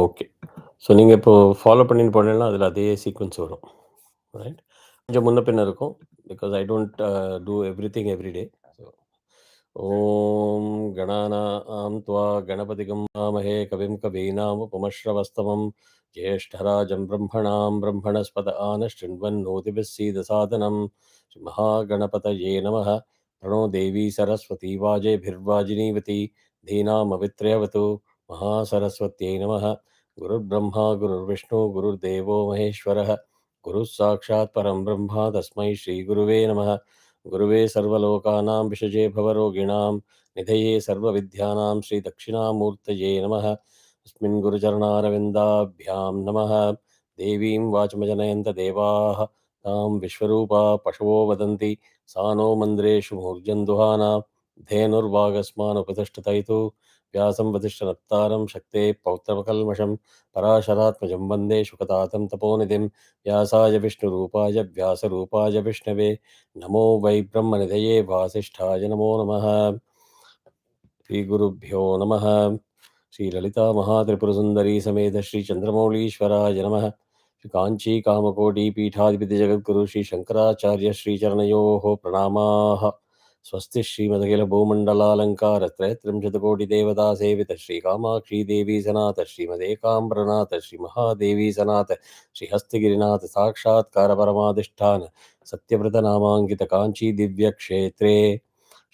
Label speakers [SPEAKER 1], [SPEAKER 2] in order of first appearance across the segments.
[SPEAKER 1] Okay. So நீங்க இப்போ follow பண்ணின்னு போனீங்கன்னா, அதில அதே சீக்வென்ஸ் வரும். ரைட்? கொஞ்சம் முன்ன பின்ன இருக்கும். Because I don't do everything every day. So ஓம் கணானாம் த்வா கணபதிகம் ஆமஹே கவிம் கவீனாமுபமஸ்ரவஸ்தமம் ஜேஷ்டராஜம் பிரம்மணாம் பிரம்மணஸ்பத ஆனஷ்டின்வன்னோதிபிः सीदसादनं श्रीमहागणपतये नमः प्रणो देवी सरस्वती वाजेभिर्वाजिनीवती धीनामवित्र्यवतु महासरस्वत्यै नमः गुरुर्ब्रह्मा गुरुर्विष्णु गुरुर्देवो महेश्वरः गुरुः साक्षात् परं ब्रह्म तस्मै श्रीगुरुवे नमः गुरुवे सर्वलोकानां विषजे भवरोगिणां निधये सर्वविद्यानां श्रीदक्षिणामूर्तये नमः अस्मिन् गुरुचरणारविन्दाभ्यां नमः देवीं वाचमजनयन्त देवाः तां विश्वरूपा पशवो वदन्ति सा नो मन्द्रेषु मूर्जन्दुहाना धेनुर्वागस्मानुपतिष्ठतैतु व्यासं वसिष्ठनत्तारं शक्तेः पौत्रमकल्मषं पराशरात्मजं वन्दे शुकतातं तपोनिधिं व्यासाय विष्णुरूपाय व्यासरूपाय विष्णवे नमो वै ब्रह्मनिधये वासिष्ठाय नमो नमः श्रीगुरुभ्यो नमः श्रीललिता महात्रिपुरसुन्दरी समेत श्रीचन्द्रमौळीश्वराय नमः श्रीकाञ्ची कामकोटिपीठाधिपतिजगद्गुरु श्रीशङ्कराचार्य श्रीचरणयोः प्रणामाः स्वस्ति श्रीमदखिलभूमण्डलालङ्कारत्रयत्रिंशत्कोटिदेवता सेवित श्रीकामाक्षी देवी सनाथ श्रीमदेकाम्बरनाथ श्रीमहादेवी सनाथ श्रीहस्तिगिरिनाथ साक्षात्कारपरमाधिष्ठान सत्यव्रतनामाङ्कितकाञ्ची दिव्यक्षेत्रे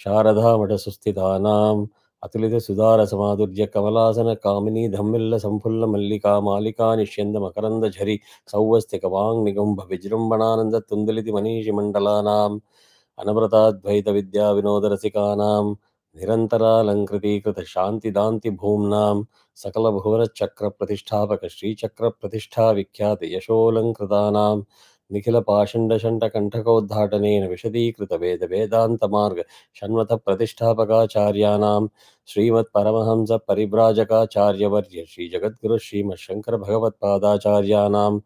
[SPEAKER 1] शारदामठसुस्थितानाम् अतुलितसुधारसमाधुर्य कमलासन कामिनी धम्मिल्ल संफुल्ल मल्लिका मालिका निष्यन्द मकरन्द झरि सौवस्तिकवाङ् निगुम्भ विजृम्भणानन्द तुन्दलिति मनीषिमण्डलानाम् अनवरताद्वैत विद्या विनोदरसिकानां निरन्तरालङ्कृतीकृत शान्तिदान्ति भूम्नां सकलभुवनचक्रप्रतिष्ठापक श्रीचक्रप्रतिष्ठा विख्यात यशोऽलङ्कृतानां निखिलपाषण्डषण्डकण्ठकोद्घाटनेन विशदीकृत वेद वेदान्तमार्ग षण्मतप्रतिष्ठापकाचार्याणां श्रीमत्परमहंस परिव्राजकाचार्यवर्य श्रीजगद्गुरु श्रीमच्छङ्करभगवत्पादाचार्याणाम्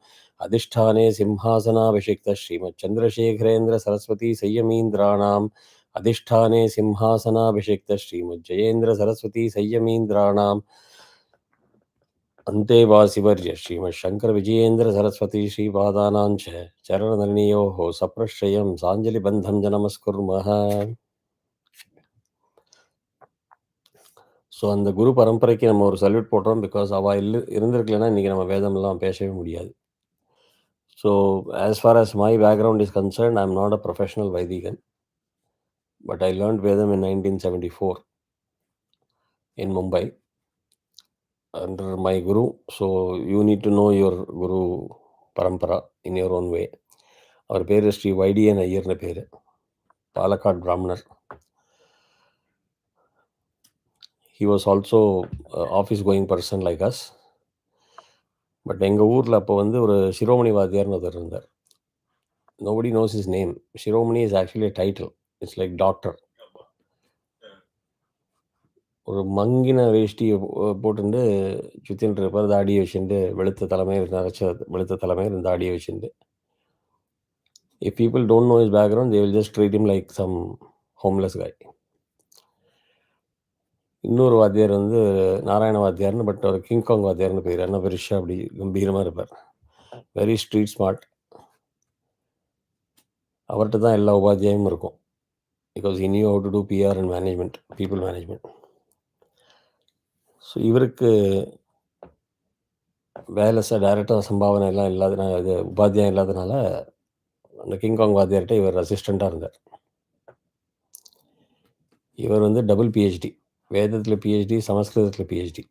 [SPEAKER 1] अधिष्ठाने सिंहासनाभिषिक्त श्रीमच्चन्द्रशेखरेन्द्र सरस्वती संयमीन्द्राणाम् अधिष्ठाने सिंहासनाभिषिक्त श्रीमज्जयेन्द्र सरस्वती संयमीन्द्राणाम् अन्तेवासिवर्य श्रीमच्छङ्कर विजयेन्द्र सरस्वती श्रीपादानां च चरणधरणियोः सप्रश्रयं साञ्जलिबन्धं च नमस्कुर्मः. ஸோ அந்த குரு பரம்பரைக்கு நம்ம ஒரு சல்யூட் போட்டோம். பிகாஸ் அவள் இருந்திருக்கலைன்னா இன்றைக்கி நம்ம வேதம்லாம் பேசவே முடியாது. So as for as my background is concerned, I am not a professional Vedican, but I learned Vedam in 1974 in Mumbai under my guru. So you need to know your guru parampara in your own way. அவர் பேர் ஸ்ரீ வைடியன் ஐயர்னு பேர், பாலக்காட் பிராமணர். He was also office going person like us. But எங்கள் ஊரில் அப்போ வந்து ஒரு சிரோமணி வாத்தியார்னு ஒருத்தர் இருந்தார். Nobody knows his name. Shiromani is actually a title. It's like doctor. ஒரு மங்கின வேஷ்டியை போட்டுண்டு சுற்றின்னு இருப்பார், தாடியை வச்சுட்டு, வெளுத்த தலைமையில் நரைச்ச வெளுத்த தலைமையில் தாடியை வச்சுட்டு. If people don't know his background, they will just treat him like some homeless guy. இன்னொரு வாத்தியார் வந்து நாராயண வாத்தியார்னு, பட் அவர் கிங்காங் வாத்தியார்னு பேர். என்ன பெருசாக அப்படி கம்பீரமாக இருப்பார், வெரி ஸ்ட்ரீட் ஸ்மார்ட். அவர்கிட்ட தான் எல்லா உபாத்தியாயமும் இருக்கும். Because he knew how to do PR and management, people management. So இவருக்கு வேலை டைரக்டாக சம்பாவனை எல்லாம் இல்லாதனால, இது உபாத்தியாயம் இல்லாதனால அந்த கிங்காங் வாத்தியார்கிட்ட இவர் அசிஸ்டண்ட்டாக இருந்தார். இவர் வந்து டபுள் பிஹெச்டி, வேதத்தில் பிஹெச்டி, சமஸ்கிருதத்தில் பிஹெச்டி.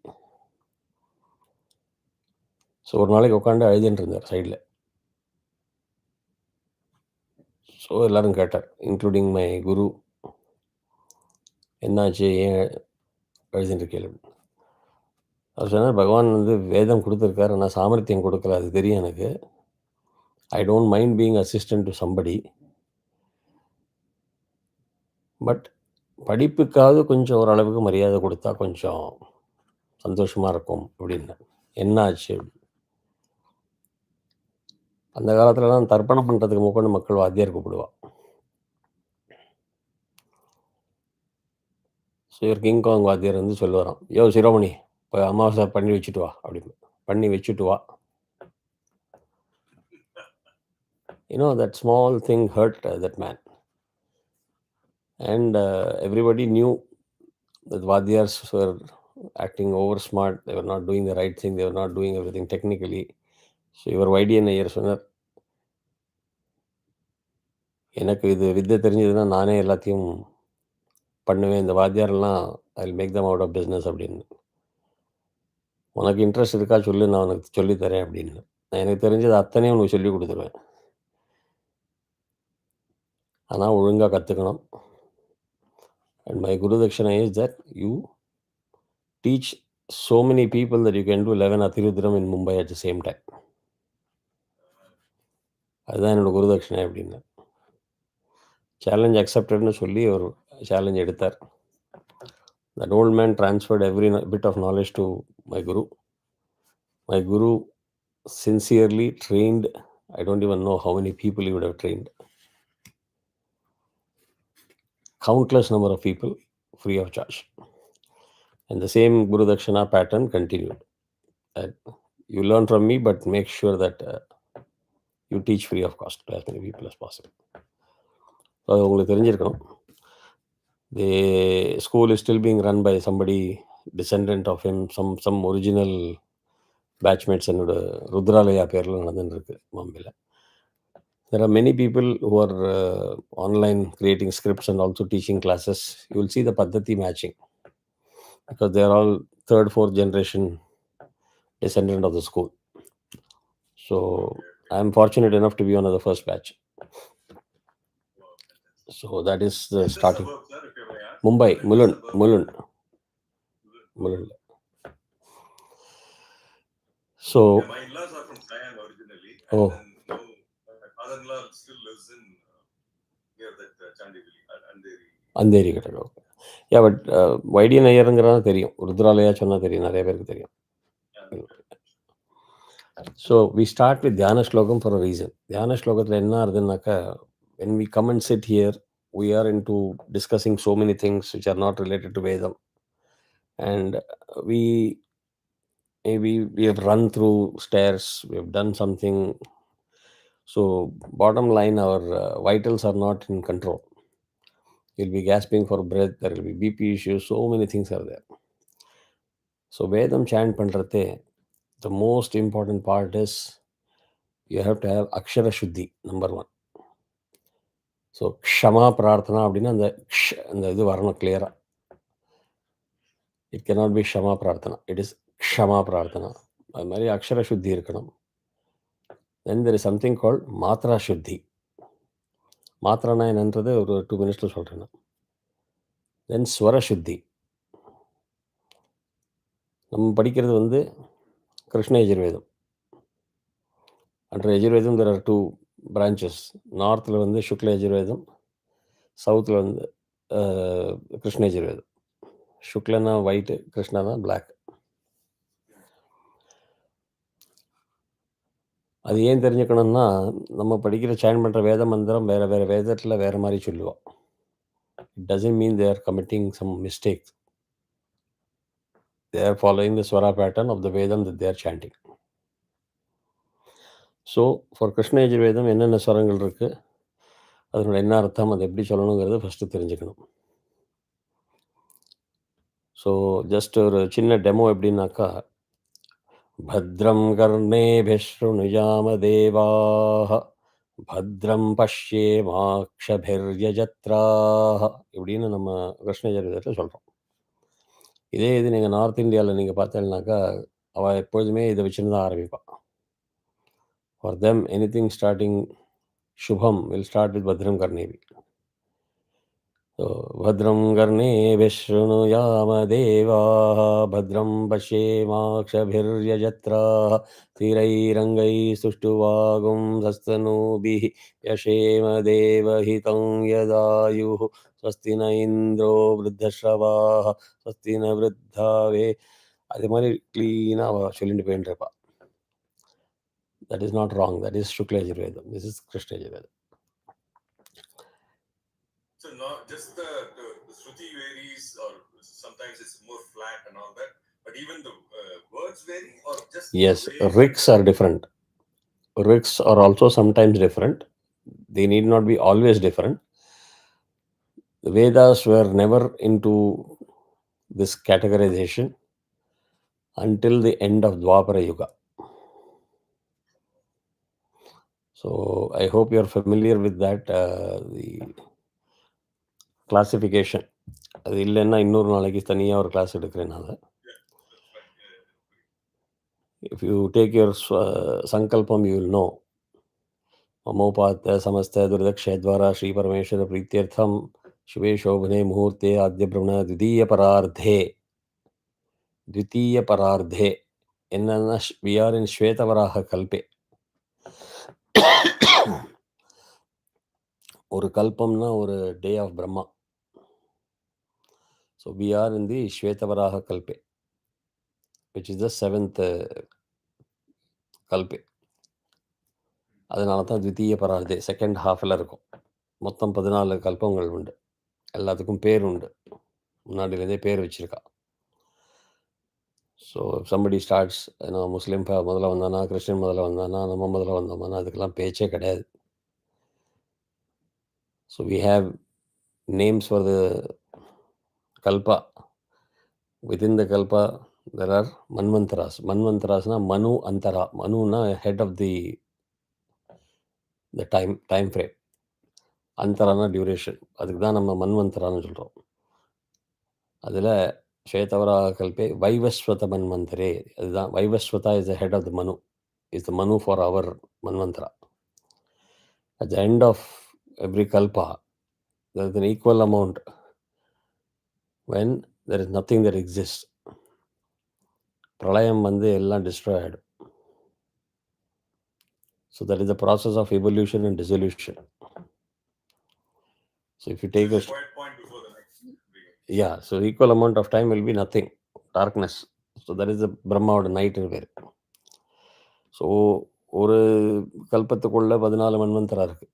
[SPEAKER 1] ஸோ ஒரு நாளைக்கு உட்காந்து எழுதிட்டு இருந்தார் சைடில். ஸோ எல்லோரும் கேட்டார், இன்க்ளூடிங் மை குரு, என்னாச்சு, ஏன் எழுதிட்டு கேள்வி. அவர் சொன்னார், பகவான் வந்து வேதம் கொடுத்துருக்காரு, ஆனால் சாமர்த்தியம் கொடுக்கல, அது தெரியும் எனக்கு. I don't mind being assistant to somebody, but படிப்புக்காவது கொஞ்சம் ஓரளவுக்கு மரியாதை கொடுத்தா கொஞ்சம் சந்தோஷமாக இருக்கும் அப்படின்னு. என்ன ஆச்சு? அந்த காலத்துலலாம் தர்ப்பணம் பண்ணுறதுக்கு முக்கொண்டு மக்கள் வாத்தியார் கூப்பிடுவா. ஸோ இவர் கிங்காங் வாத்தியார் வந்து சொல்லுவாராம், யோ சிரோமணி போய் அமாவாசை பண்ணி வச்சுட்டு வா அப்படின்னு. பண்ணி வச்சுட்டு வா. That small thing hurt that man. And everybody knew that Vadiyars were acting over smart. They were not doing the right thing. They were not doing everything technically. So இவர் வைடியன் ஐயர் சொன்னார், எனக்கு இது வித்தை தெரிஞ்சதுன்னா நானே எல்லாத்தையும் பண்ணுவேன். இந்த வாத்தியாரெல்லாம் I will make them out of business அப்படின்னு. உனக்கு இன்ட்ரெஸ்ட் இருக்கா சொல்லு, நான் உனக்கு சொல்லித்தரேன் அப்படின்னு. நான் எனக்கு தெரிஞ்சது அத்தனையும் உனக்கு சொல்லி கொடுத்துருவேன். ஆனால் ஒழுங்காக கற்றுக்கணும். And my Guru Dakshina is that you teach so many people that you can do 11 Athirudram in Mumbai at the same time. அதுதான் என்னோட குரு தட்சிணை அப்படின்னு. சேலஞ்ச் அக்செப்டட்னு சொல்லி ஒரு சேலஞ்ச் எடுத்தார். That old man transferred every bit of knowledge to my Guru. My Guru sincerely trained, I don't even know how many people he would have trained. Countless number of people free of charge. And the same Guru Dakshina pattern continued. You learn from me, but make sure that you teach free of cost to as many people as possible. அது உங்களுக்கு தெரிஞ்சிருக்கணும். The school is still being run by somebody descendant of him, some original batchmates என்னோட ருத்ராலயா பேரில் நடந்துருக்கு பாம்பேல. There are many people who are online creating scripts and also teaching classes. You will see the Paddhati matching because they are all third, fourth generation descendant of the school. So I am fortunate enough to be one of the first batch. So that is the starting. Mumbai, Mulund. So my in-laws are from Siam originally. Oh. And then my father-in-law still lives in near that Chandivali, Andheri. Okay. Yeah, but வைடியன் ஐயருங்கிறதா தெரியும். ருத்ராலயா சொன்னா தெரியும், நிறைய பேருக்கு தெரியும். So we start with தியான ஸ்லோகம் for a reason. தியான ஸ்லோகத்தில் என்ன ஆகுதுன்னாக்கா, when we come and sit here, we are into discussing so many things which are not related to Vedam. And we have run through stairs, we have done something. So bottom line, our vitals are not in control. You'll be gasping for breath, there will be BP issues, so many things are there. So Vedam chant பண்றதே, the most important part is you have to have Akshara Shuddhi, number one. So Kshama Prarthana அப்படின்னா அந்த இது வரணும் கிளியரா. It cannot be Shama Prarthana, it is Kshama Prarthana. அது மாதிரி அக்ஷர சுத்தி இருக்கணும். Then there is something called Matra Shuddhi. மாத்திரானா என்னன்றது ஒரு 2 minutes சொல்கிறேன். தென் ஸ்வர சுத்தி. நம்ம படிக்கிறது வந்து Krishna Yajurveda. Under Yajurveda there are 2 branches. நார்த்தில் வந்து சுக்ல யஜுர்வேதம், சவுத்தில் வந்து கிருஷ்ண யஜுர்வேதம். சுக்லனா ஒயிட்டு, கிருஷ்ணனா பிளாக். அது ஏன் தெரிஞ்சுக்கணும்னா, நம்ம படிக்கிற சேன் பண்ணுற வேத மந்திரம் வேறு வேறு வேதத்தில் வேறு மாதிரி சொல்லுவோம். It doesn't mean they are committing some mistake. They are following the swara pattern of the Vedam that they are chanting. So for Krishna Yajurveda என்னென்ன ஸ்வரங்கள் இருக்குது, அதனோட என்ன அர்த்தம், அதை எப்படி சொல்லணுங்கிறத ஃபஸ்ட்டு தெரிஞ்சுக்கணும். ஸோ ஜஸ்ட் ஒரு சின்ன டெமோ எப்படின்னாக்கா, பத்ரம் கர்ணேபிः ஸ்ருணுயாம தேவாः பத்ரம் பஷ்யேமாக்ஷபிர்யஜத்ராः இப்படின்னு நம்ம கிருஷ்ண யஜுர்வேதத்தில் சொல்கிறோம். இதே இது நீங்கள் நார்த் இந்தியாவில் நீங்கள் பார்த்தீங்கன்னாக்கா, அவள் எப்பொழுதுமே இதை வச்சுன்னு தான் ஆரம்பிப்பாள். For them, anything starting Shubham will start with Bhadram Karnevi. So, Bhadram Karnevi Shrunuyama Devaha Bhadram Pashyemakshabhiryajatra Thirairangai Suštuvagum Sastanubihi Yashema Devahitam Yadayuhu Swastina Indro Vruddhashavaha Swastina Vruddhave. அதே மாதிரி க்ளீனாக சொல்லிட்டு போயின்ட்டுருப்பா. That is not wrong. That is Shukla Yajurveda. This is Krishna Yajurveda. So not just the Shruti varies, or sometimes it's more flat and all that, but even the words Yes, rigs are different. Rigs are also sometimes different. They need not be always different. The Vedas were never into this categorization until the end of Dwapara Yuga. So I hope you're familiar with that, the classification. அது இல்லைன்னா இன்னொரு நாளைக்கு தனியாக ஒரு class எடுக்கிறேன் நான் அதை. If you take your sankalpam, you will know. ममोपात्य समस्त दुर्दक्षद्वारा श्री परमेश्वर प्रीत्यर्थम शिवे शोभने मुहूर्ते आद्य भ्रमण द्वितीय परार्धे என்னன்னா we are in ஸ்வேதவராக கல்பே. ஒரு கல்பம்னா ஒரு day of Brahma. So we are in the ஸ்வேதவராக கல்பே, which is the 7th கல்பே. அதனால தான் த்விதீய பரார்தே செகண்ட் ஹாஃபில் இருக்கும். மொத்தம் 14 கல்பங்கள் உண்டு. எல்லாத்துக்கும் பேர் உண்டு, முன்னாடியிலேருந்தே பேர் வச்சுருக்கா. ஸோ somebody starts, முஸ்லீம் முதல்ல வந்தானா, கிறிஸ்டின் முதல்ல வந்தானா, நம்ம முதல்ல வந்தோம்னா, அதுக்கெல்லாம் பேச்சே கிடையாது. So we have names for the kalpa. Within the kalpa there are manvantaras. Manvantarasna manu antara. Manuna head of the time frame. அந்தரான டியூரேஷன். அதுக்கு தான் நம்ம மன்வந்தரான்னு சொல்கிறோம். அதில் ஸ்வேதவராக கல்பே வைவஸ்வத மன்வந்தரே. அதுதான் Vaivasvata is the head of the Manu, is the Manu for our manvantara. At the end of every kalpa there is an equal amount when there is nothing that exists. பிரளயம் வந்து எல்லாம் டிஸ்ட்ராய் ஆகிடும். So that is the process of evolution and dissolution. So if you take a point before the next, yeah, so equal amount of time will be nothing, darkness. So that is the பிரம்மாவோட நைட்டுன்னு பேர். So ஒரு கல்பத்துக்குள்ள 14 மன்வந்தரா இருக்கு.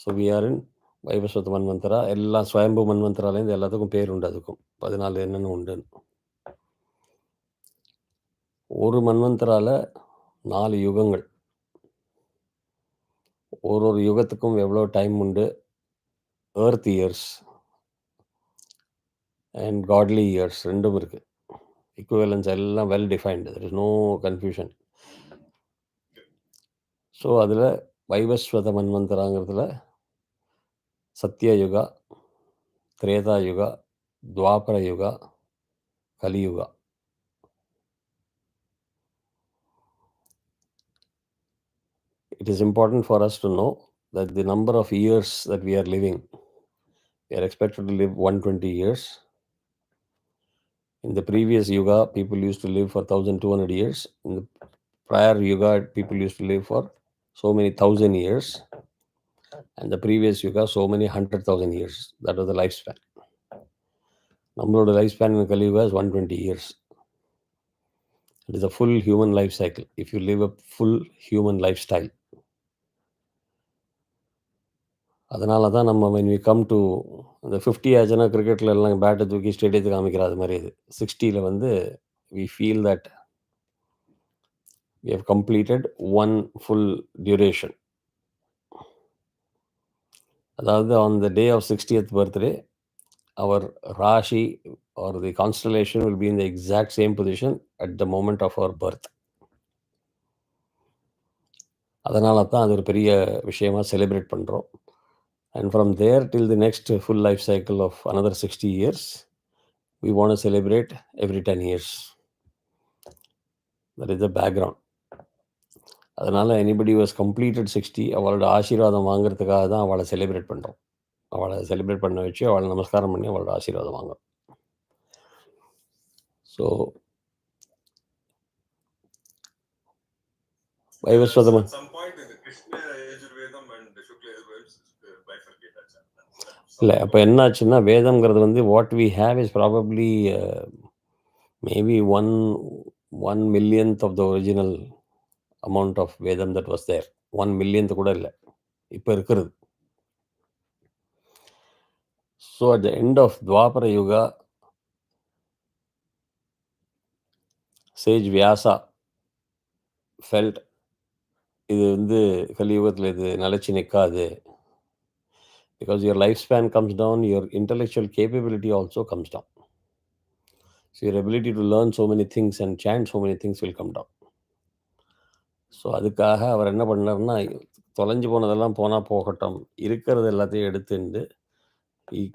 [SPEAKER 1] So we are இன் வைவஸ்வத மன்வந்தரா. எல்லாம் ஸ்வயம்பு மன்வந்தராலேருந்து எல்லாத்துக்கும் பேர் உண்டு. அதுக்கும் 14 என்னென்னு உண்டுன்னு. ஒரு மன்வந்தரால 4 யுகங்கள். ஒரு யுகத்துக்கும் எவ்வளோ டைம் உண்டு. Earth years and godly years ரெண்டும் இருக்குது. equivalence எல்லாம் well defined. There is no confusion. So அதில் வைவஸ்வத மன்வந்தராங்கிறதுல சத்யயுகா, திரேதா யுகா, துவாபர யுகா, Kaliyuga. It is important for us to know that the number of years that we are living, we are expected to live 120 years. In the previous yuga, people used to live for 1200 years. In the prior yuga, people used to live for so many thousand years. And the previous yuga, so many 100,000 years. That was the lifespan. Number lifespan in Kali Yuga is 120 years. It is a full human life cycle. If you live a full human lifestyle. அதனால தான் நம்ம when we come to அந்த 50 ஆச்சுன்னா கிரிக்கெட்டில் எல்லாம் பேட்டை தூக்கி ஸ்டேடியத்துக்கு காமிக்கிற அது மாதிரி இது 60ல் வந்து we feel that we have completed one full duration. அதாவது on the day of 60th birthday, our Rashi or the constellation will be in the exact same position at the moment of our birth. அதனால தான் அது ஒரு பெரிய விஷயமாக celebrate பண்ணுறோம். And from there till the next full life cycle of another 60 years, we want to celebrate every 10 years. That is the background. அதனால் anybody who has completed 60, அவளோட ஆசீர்வாதம் வாங்குறதுக்காக தான் அவளை செலிப்ரேட் பண்ணுறோம். அவளை செலிப்ரேட் பண்ண வச்சு அவளை நமஸ்காரம் பண்ணி அவளோட ஆசீர்வாதம் வாங்குறோம். ஸோ வைவஸ்வதம் இல்லை. அப்போ என்னாச்சுன்னா வேதம்ங்கிறது வந்து what we have is probably maybe 1 millionth of the original amount of Vedam that was there. 1 millionth கூட இல்லை இப்போ இருக்கிறது. So at the end of Dwapara Yuga, Sage Vyasa felt இது வந்து கலியுகத்தில் இது நிலைச்சு நிற்காது. Because your lifespan comes down, your intellectual capability also comes down. So your ability to learn so many things and chant so many things will come down. So அதுக்காக அவர் என்ன பண்ணார்னா, தொலைஞ்சு போனதெல்லாம் போனா போகட்டும். இருக்கிறது எல்லாத்தையும் எடுத்துண்டு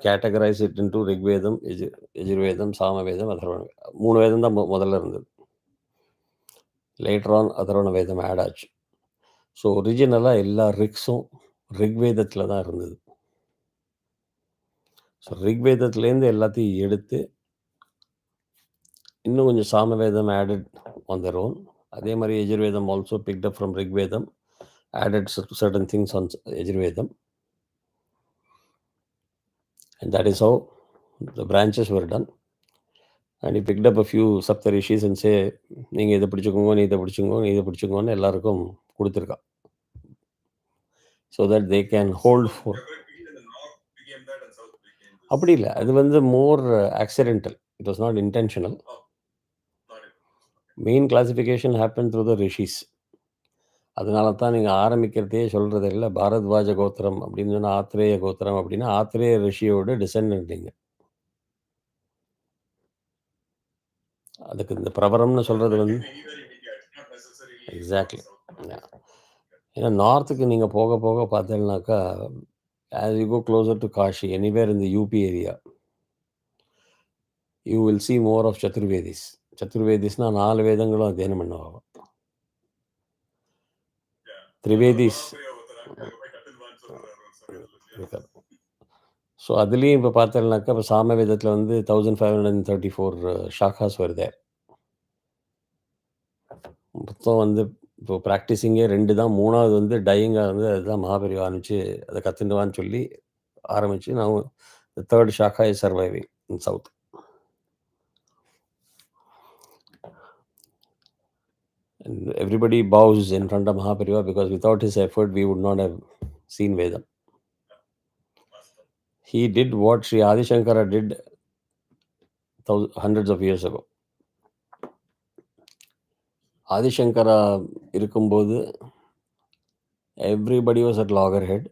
[SPEAKER 1] categorize it into Rigvedam, Yajurvedam, Samavedam, Atharvana 3 வேதம் தான் முதல்ல இருந்தது. லேட்டர் ஆன் அதர்வண வேதம் ஆட் ஆச்சு. ஸோ ஒரிஜினலாக எல்லா ரிக்ஸும் ரிக்வேதத்தில் தான் இருந்தது. ஸோ ரிக்வேதத்துலேருந்து எல்லாத்தையும் எடுத்து இன்னும் கொஞ்சம் சாமவேதம் ஆடட் ஆன் தர் ஓன். அதே மாதிரி Yajurveda also picked up from Rigveda, added certain things on Yajurvedam, and that is how the branches were done. And he picked up a few Saptarishis and say, நீங்கள் இதை பிடிச்சிக்கோங்க, நீ இதை பிடிச்சிக்கோங்க, நீ இதை பிடிச்சிக்கோன்னு எல்லாருக்கும் கொடுத்துருக்கா. So that they can hold for. அப்படி இல்லை, அது வந்து more accidental. It was not intentional. Main classification happen through the rishis. அதனால தான் நீங்கள் ஆரம்பிக்கிறதே சொல்கிறது இல்லை, பாரத்வாஜ கோத்திரம் அப்படின்னு சொன்னால் ஆத்ரேய கோத்திரம் அப்படின்னா ஆத்ரேய ரிஷியோட டிசெண்டன்ட். அதுக்கு இந்த பிரபரம்னு சொல்கிறது வந்து எக்ஸாக்ட்லி. ஏன்னா நார்த்துக்கு நீங்கள் போக போக பார்த்தீங்கன்னாக்கா, as you go closer to Kashi, anywhere இந்த UP area, you will see more of Chaturvedis. சதுர்வேதிஸ்னால் 4 வேதங்களும் அத்தியனம் பண்ணுவாங்க. திரிவேதிஸ் ஸோ அதுலேயும் இப்போ பார்த்தீங்கன்னாக்கா, இப்போ சாம வேதத்தில் வந்து 1534 ஷாக்காஸ் வருது. மொத்தம் வந்து இப்போ ப்ராக்டிஸிங்கே 2 தான். 3வது வந்து டையிங்காக வந்து அதுதான் மகாபெரிவா ஆரம்பிச்சு அதை கற்றுண்டுவான்னு சொல்லி ஆரம்பித்து நான் third shakha is surviving in south. And everybody bows in front of Mahaperiyava because without his effort we would not have seen Vedam. He did what Sri Adi Shankara did hundreds of years ago. Adi Shankara இருக்கும்போது everybody was at loggerhead.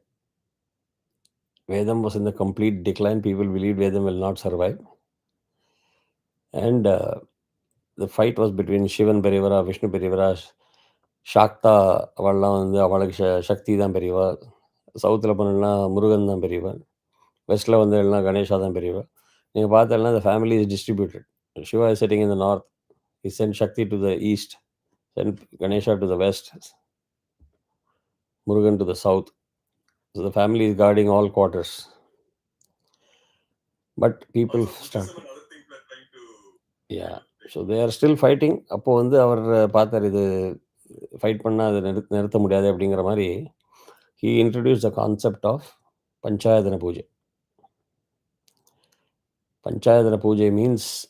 [SPEAKER 1] Vedam was in the complete decline. People believed Vedam will not survive. And the fight was between Shivan Perivara, Vishnu Perivara, Shakta அவள்லாம் வந்து அவளுக்கு சக்தி தான் பெரியவா. சவுத்தில் போனோம்னா முருகன் தான் பெரியவா. வெஸ்ட்டில் வந்து எல்லாம் கணேஷா தான் பெரியவா. நீங்கள் பார்த்தீங்கன்னா the family is distributed. Shiva is sitting in the north. He sent Shakti to the east, sent Ganesha to the west, Murugan to the south. So the family is guarding all quarters. But people start. Yeah. So they are still fighting. அப்போ வந்து அவர் பார்த்தார், இது fight பண்ணால் அதை நிறுத்த முடியாது அப்படிங்கிற மாதிரி he introduced the concept of பஞ்சாயதன பூஜை. Panchayatana Puja means,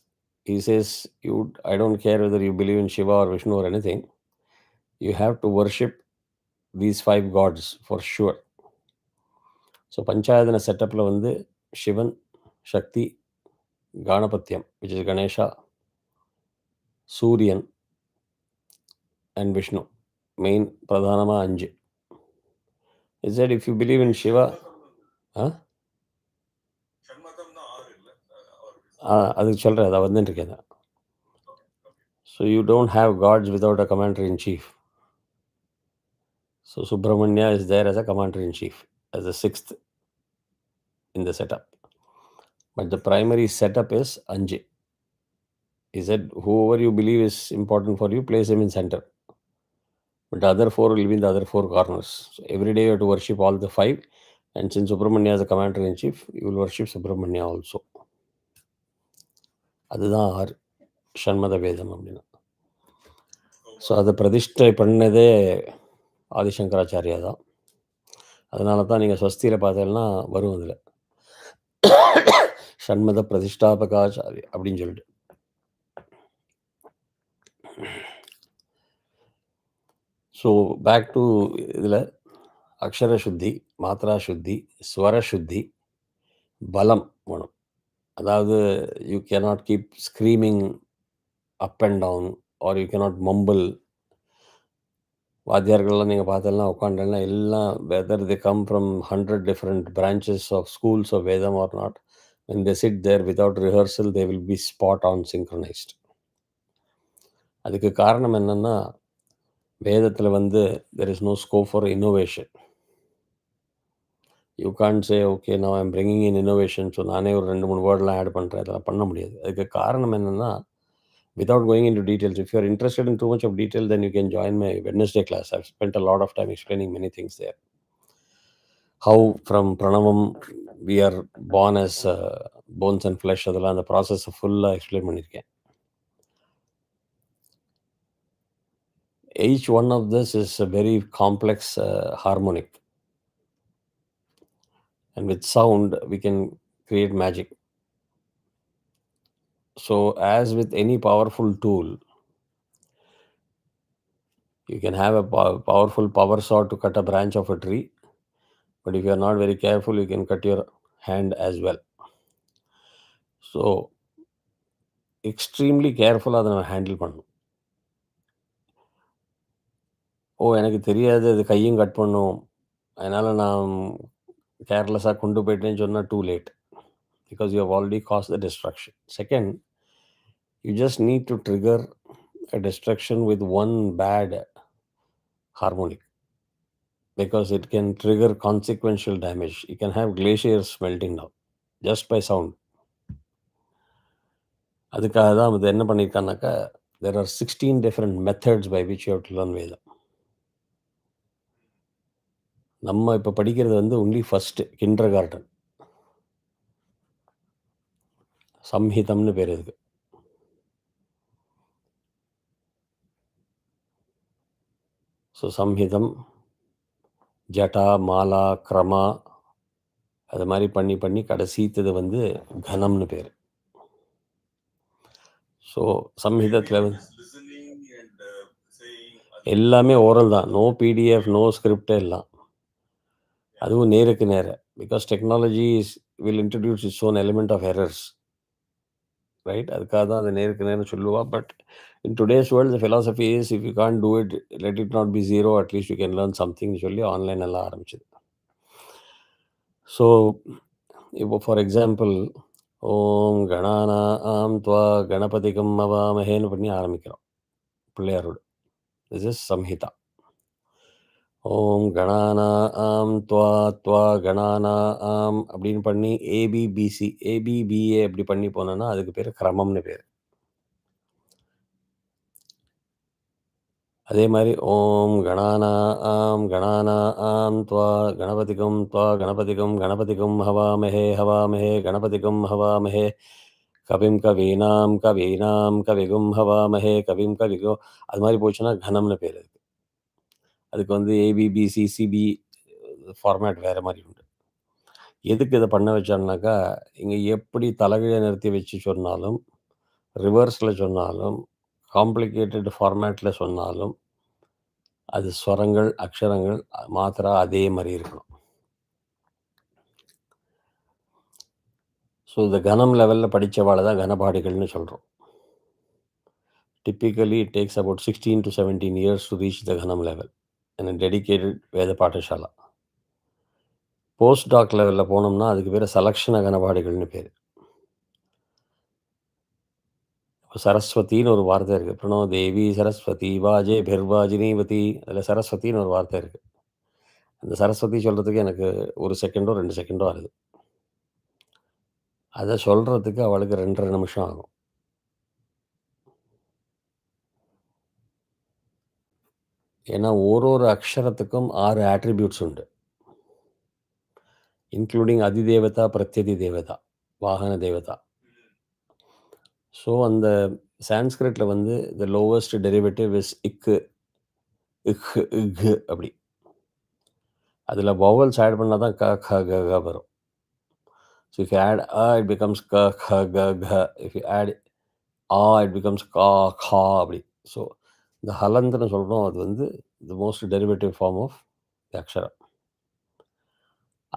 [SPEAKER 1] he says, I don't care whether you believe in Shiva or Vishnu or anything, you have to worship these 5 gods for sure. So Panchayatana setup la வந்து Shivan, Shakti, Ganapatyam, which is Ganesha, Suryan and Vishnu. Main Pradhanama 5. He said if you believe in Shiva, அதுக்கு சொல்கிறேன், அதை வந்துட்டு இருக்கேன். So you don't have gods without a commander-in-chief. So Subramanya is there as a commander-in-chief, as the 6th in the setup. But the primary setup is Anje. He said whoever you believe is important for you, place him in center. But the other 4 will be in the other 4 corners. So every day you have to worship all the 5. And since Subramanya is a commander-in-chief, you will worship Subramanya also. அதுதான் 6 ஷண்மத வேதம் அப்படின்னா. So அதை பிரதிஷ்டை பண்ணதே ஆதிசங்கராச்சாரியா தான். அதனால தான் நீங்கள் ஸ்வஸ்தியில் பார்த்தீங்கன்னா வரும் அதில் ஷண்மத பிரதிஷ்டாபகாச்சாரியா அப்படின்னு சொல்லிட்டு. ஸோ பேக் டு இதில் அக்ஷர சுத்தி, மாத்ரா சுத்தி, ஸ்வர சுத்தி, பலம் வேணும். அதாவது you cannot keep screaming up and down or you cannot mumble. வாத்தியார்கள்லாம் நீங்க பார்த்தீங்கன்னா உட்காண்டேன்னா எல்லாம் whether they come from 100 different branches of schools of Vedam are not, when they sit there without rehearsal they will be spot on synchronized. அதுக்கு காரணம் என்னன்னா, வேதத்துல வந்து there is no scope for innovation. You can't say okay now I'm bringing in innovation, so நானே ஒரு 2 3 வேர்ட்லாம் add பண்றேன், அதெல்லாம் பண்ண முடியாது. அதுக்கு காரணம் என்னன்னா, without going into details, if you are interested in too much of detail then you can join my Wednesday class. I've spent a lot of time explaining many things there. How from Pranavam we are born as bones and flesh, அதெல்லாம் அந்த process ஃபுல்லாக explain பண்ணியிருக்கேன். Each one of this is a very complex harmonic, and with sound we can create magic. So as with any powerful tool, you can have a powerful power saw to cut a branch of a tree, but if you are not very careful you can cut your hand as well. So extremely careful அதை நம்ம handle பண்ணணும். எனக்கு தெரியாது அது கையும் cut பண்ணும், அதனால் நான் கேர்லெஸ்ஸாக கொண்டு போயிட்டேன்னு சொன்னால் too late, because you have already caused the destruction. Second, you just need to trigger a destruction with one bad harmonic, because it can trigger consequential damage. You can have glaciers melting down just by sound. அதுக்காக தான் அது என்ன பண்ணியிருக்கான்னாக்கா, there are 16 different methods by which you have to learn Veda. நம்ம இப்போ படிக்கிறது வந்து only first kinder garden, சம்ஹிதம்னு பேர் இதுக்கு. ஸோ சம்ஹிதம், ஜட்டா, மாலா, கிரமா, அது மாதிரி பண்ணி பண்ணி கடைசித்தது வந்து கணம்னு பேர். ஸோ சம்ஹிதத்தில் வந்து எல்லாமே ஓரல் தான், நோ பிடிஎஃப், நோ ஸ்கிரிப்ட், எல்லாம் அதுவும் நேருக்கு நேர, because technology will introduce its own element of errors, right? அதுக்காக தான் அது நேருக்கு நேரம் சொல்லுவா. But in today's world the philosophy is, if you can't do it, let it not be zero, at least you can learn something சொல்லி online எல்லாம் ஆரம்பிச்சது. So இப்போ ஃபார் எக்ஸாம்பிள், ஓம் கணானாம் த்வா கணபதிகம் அவாமஹேன்னு பண்ணி ஆரம்பிக்கிறோம் பிள்ளையாரோடு. This is Samhita. ஓம் கணானாம் த்வா த்வா கணானாம் அப்படின்னு பண்ணி ஏபிபிசி ஏபிபிஏ அப்படி பண்ணி போனோன்னா அதுக்கு பேர் கிரமம்னு பேர். அதே மாதிரி ஓம் கணானாம் கணானாம் த்வா கணபதிகம் த்வா கணபதிகம் கணபதிகம் ஹவாமஹே ஹவாமஹே கணபதிகம் ஹவாமஹே கவிம் கவீனாம் கவீனாம் கவிகும் ஹவாமஹே கவிம் கவிகோ, அது மாதிரி போச்சுன்னா கணம்னு பேர். அதுக்கு வந்து ஏபிபிசி சிபி ஃபார்மேட் வேறு மாதிரி உண்டு. எதுக்கு இதை பண்ண வச்சான்னாக்கா, இங்கே எப்படி தலைகீழ நிறுத்தி வச்சு சொன்னாலும், ரிவர்ஸில் சொன்னாலும், காம்ப்ளிகேட்டட் ஃபார்மேட்டில் சொன்னாலும், அது ஸ்வரங்கள், அக்ஷரங்கள், மாத்திரா அதே மாதிரி இருக்கணும். ஸோ இந்த கனம் லெவலில் படித்தவாளை தான் கனபாடிகள்னு சொல்கிறோம். Typically it takes about 16 to 17 years to reach the Ghanam level in a dedicated Veda Pathashala. Post doc லெவலில் போனோம்னா அதுக்கு பேர் சலக்ஷண கனபாடிகள்னு பேர். இப்போ சரஸ்வதின்னு ஒரு வார்த்தை இருக்குது, பிரணோ தேவி சரஸ்வதி வாஜே பிர்வாஜினிவதி, அதில் சரஸ்வதின்னு ஒரு வார்த்தை இருக்குது. அந்த சரஸ்வதி சொல்கிறதுக்கு எனக்கு 1 செகண்டோ 2 செகண்டோ ஆகுது. அதை சொல்கிறதுக்கு அவளுக்கு 2.5 நிமிஷம் ஆகும். ஏன்னா ஒரு அக்ஷரத்துக்கும் 6 ஆட்ரிபியூட்ஸ் உண்டு, இன்க்ளூடிங் அதிதேவதா, பிரத்யதி தேவதா, வாகன தேவதா. ஸோ அந்த சான்ஸ்கிரிட்டில் வந்து த லோவஸ்ட் டெரிவேட்டிவ் இஸ் இக்கு, இக்கு, இக்கு அப்படி. அதில் வவல்ஸ் ஆட் பண்ணால் தான் க க க க வரும். ஸோ இஃப் யூ ஆட் அ இட் பிகம்ஸ் க க க க, இஃப் யூ ஆட் ஆ இட் பிகம்ஸ் கா கா அப்படி. ஸோ இந்த ஹலந்துன்னு சொல்கிறோம், அது வந்து the most derivative form of the அக்ஷரம்.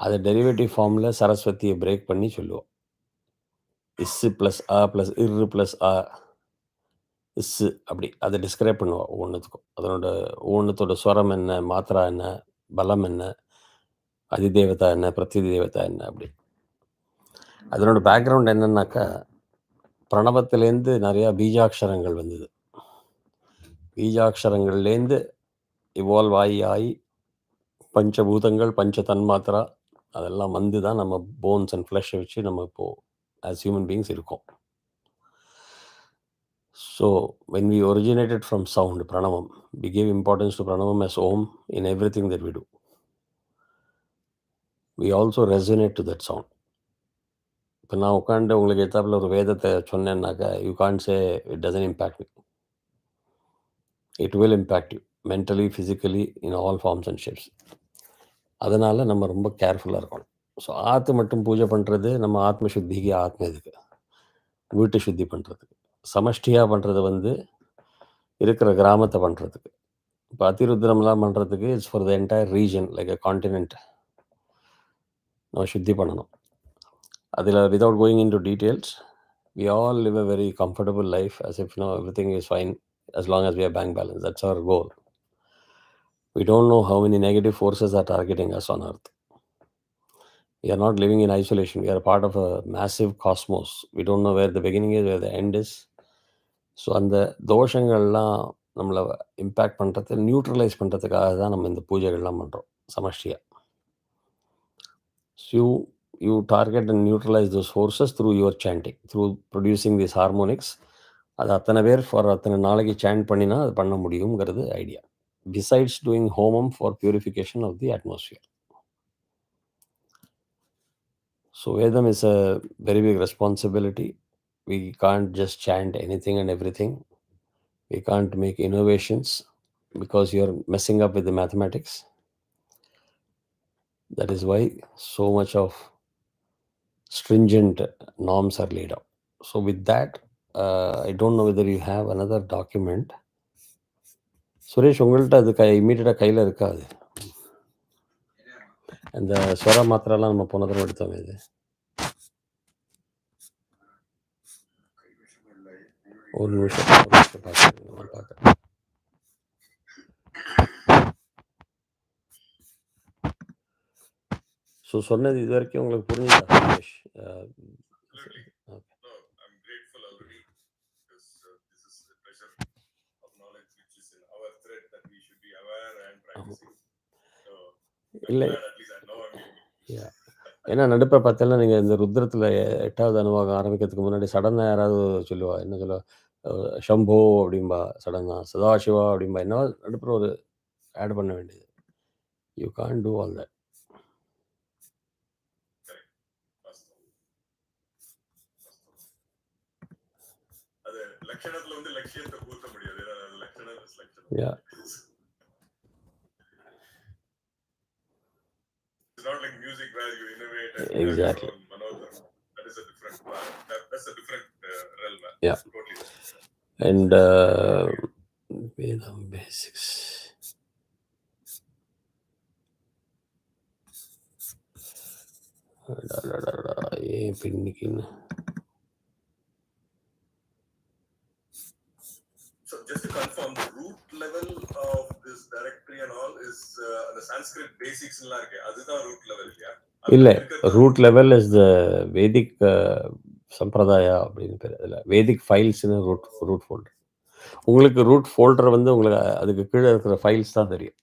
[SPEAKER 1] அதை டெரிவேட்டிவ் ஃபார்மில் சரஸ்வதியை பிரேக் பண்ணி சொல்லுவோம். இஸ்ஸு ப்ளஸ் அ ப்ளஸ் இரு ப்ளஸ் அ, இஸ்ஸு அப்படி அதை டிஸ்கிரைப் பண்ணுவா ஒவ்வொன்றுத்துக்கும். அதனோட ஒவ்வொன்றுத்தோட ஸ்வரம் என்ன, மாத்திரா என்ன, பலம் என்ன, அதிதேவதா என்ன, பிரதிதேவதா என்ன அப்படி. அதனோட பேக்ரவுண்ட் என்னன்னாக்கா, பிரணவத்திலேருந்து நிறையா பீஜாட்சரங்கள் வந்தது. பீஜாட்சரங்கள்லேருந்து இவால்வ் ஆகி ஆகி பஞ்சபூதங்கள், பஞ்ச தன்மாத்திரா அதெல்லாம் வந்து தான் நம்ம போன்ஸ் அண்ட் ஃப்ளஷை வச்சு நம்ம இப்போது ஆஸ் ஹியூமன் பீயிங்ஸ் இருக்கோம். So, when we originated from sound, Pranavam, we gave importance to Pranavam as Om in everything that we do. We also resonate to that sound. இப்போ நான் உட்காந்து உங்களுக்கு எத்தாப்பில் ஒரு வேதத்தை சொன்னேன்னாக்கா, you can't say it doesn't impact me. It will impact you mentally, physically, in all forms and shapes. அதனால் நம்ம ரொம்ப கேர்ஃபுல்லாக இருக்கணும். ஸோ ஆற்று மட்டும் பூஜை பண்ணுறது நம்ம ஆத்ம சுத்திக்கு, ஆத்ம இதுக்கு வீட்டு சுத்தி பண்ணுறதுக்கு. சமஷ்டியாக பண்ணுறது வந்து இருக்கிற கிராமத்தை பண்ணுறதுக்கு. இப்போ அதிருத்ரம்லாம் பண்ணுறதுக்கு it's for the entire region like a continent நம்ம சுத்தி பண்ணணும். அதில் without going in to details, we all live a very comfortable life as if everything is fine as long as we have bank balance. That's our goal. We don't know how many negative forces are targeting us on earth. We are not living in isolation. We are a part of a massive cosmos. We don't know where the beginning is, where the end is. So அந்த தோஷங்கள்லாம் நம்மளை impact பண்ணுறது, neutralise பண்ணுறதுக்காக தான் நம்ம இந்த பூஜைகள்லாம் பண்ணுறோம் சமஷ்டியாக. So you target and neutralize those forces through your chanting, through producing these harmonics. அது அத்தனை பேர் ஃபார் அத்தனை நாளைக்கு சேண்ட் பண்ணினா அது பண்ண முடியுங்கிறது idea. Besides doing homam for purification of the atmosphere. So Vedam is a very big responsibility. We can't just chant anything and everything. We can't make innovations because you're messing up with the mathematics. That is why so much of stringent norms are laid out. So with that, I don't know whether you have another document. Suresh, உங்கள்கிட்ட அது இம்மீடியட்டாக கையில் இருக்காது. அந்த ஸ்வர மாத்திரெல்லாம் நம்ம போன தடவை எடுத்தோமே இது. ஒரு நிமிஷம் பார்க்குறேன். ஸோ சொன்னது இது வரைக்கும் உங்களுக்கு புரிஞ்சுதா சுரேஷ்? இல்லை, ஏன்னா நடுப்பை பார்த்தீங்கன்னா நீங்கள் இந்த ருத்ரத்தில் 8வது அனுபவம் ஆரம்பிக்கிறதுக்கு முன்னாடி சடனாக யாராவது சொல்லுவா, என்ன சொல்லுவா, ஷம்போ அப்படின்பா, சடனாக சதாசிவா அப்படின்பா, என்ன நடுப்புற ஒரு ஆட் பண்ண வேண்டியது. You can't two all that. Yeah. Not like music where you innovate and exactly. That is a different that's a different realm. Yeah. Totally. And Vedam basics. So just to confirm, the root level of this directory and all is the Sanskrit basics illa irukke, adha root level illaya? Illa, root level is the Vedic Sampradaya அப்படினு பேரு. இல்ல Vedic files in root folder. உங்களுக்கு root folder வந்து உங்களுக்கு அதுக்கு கீழே இருக்கிற files தான் தெரியும்.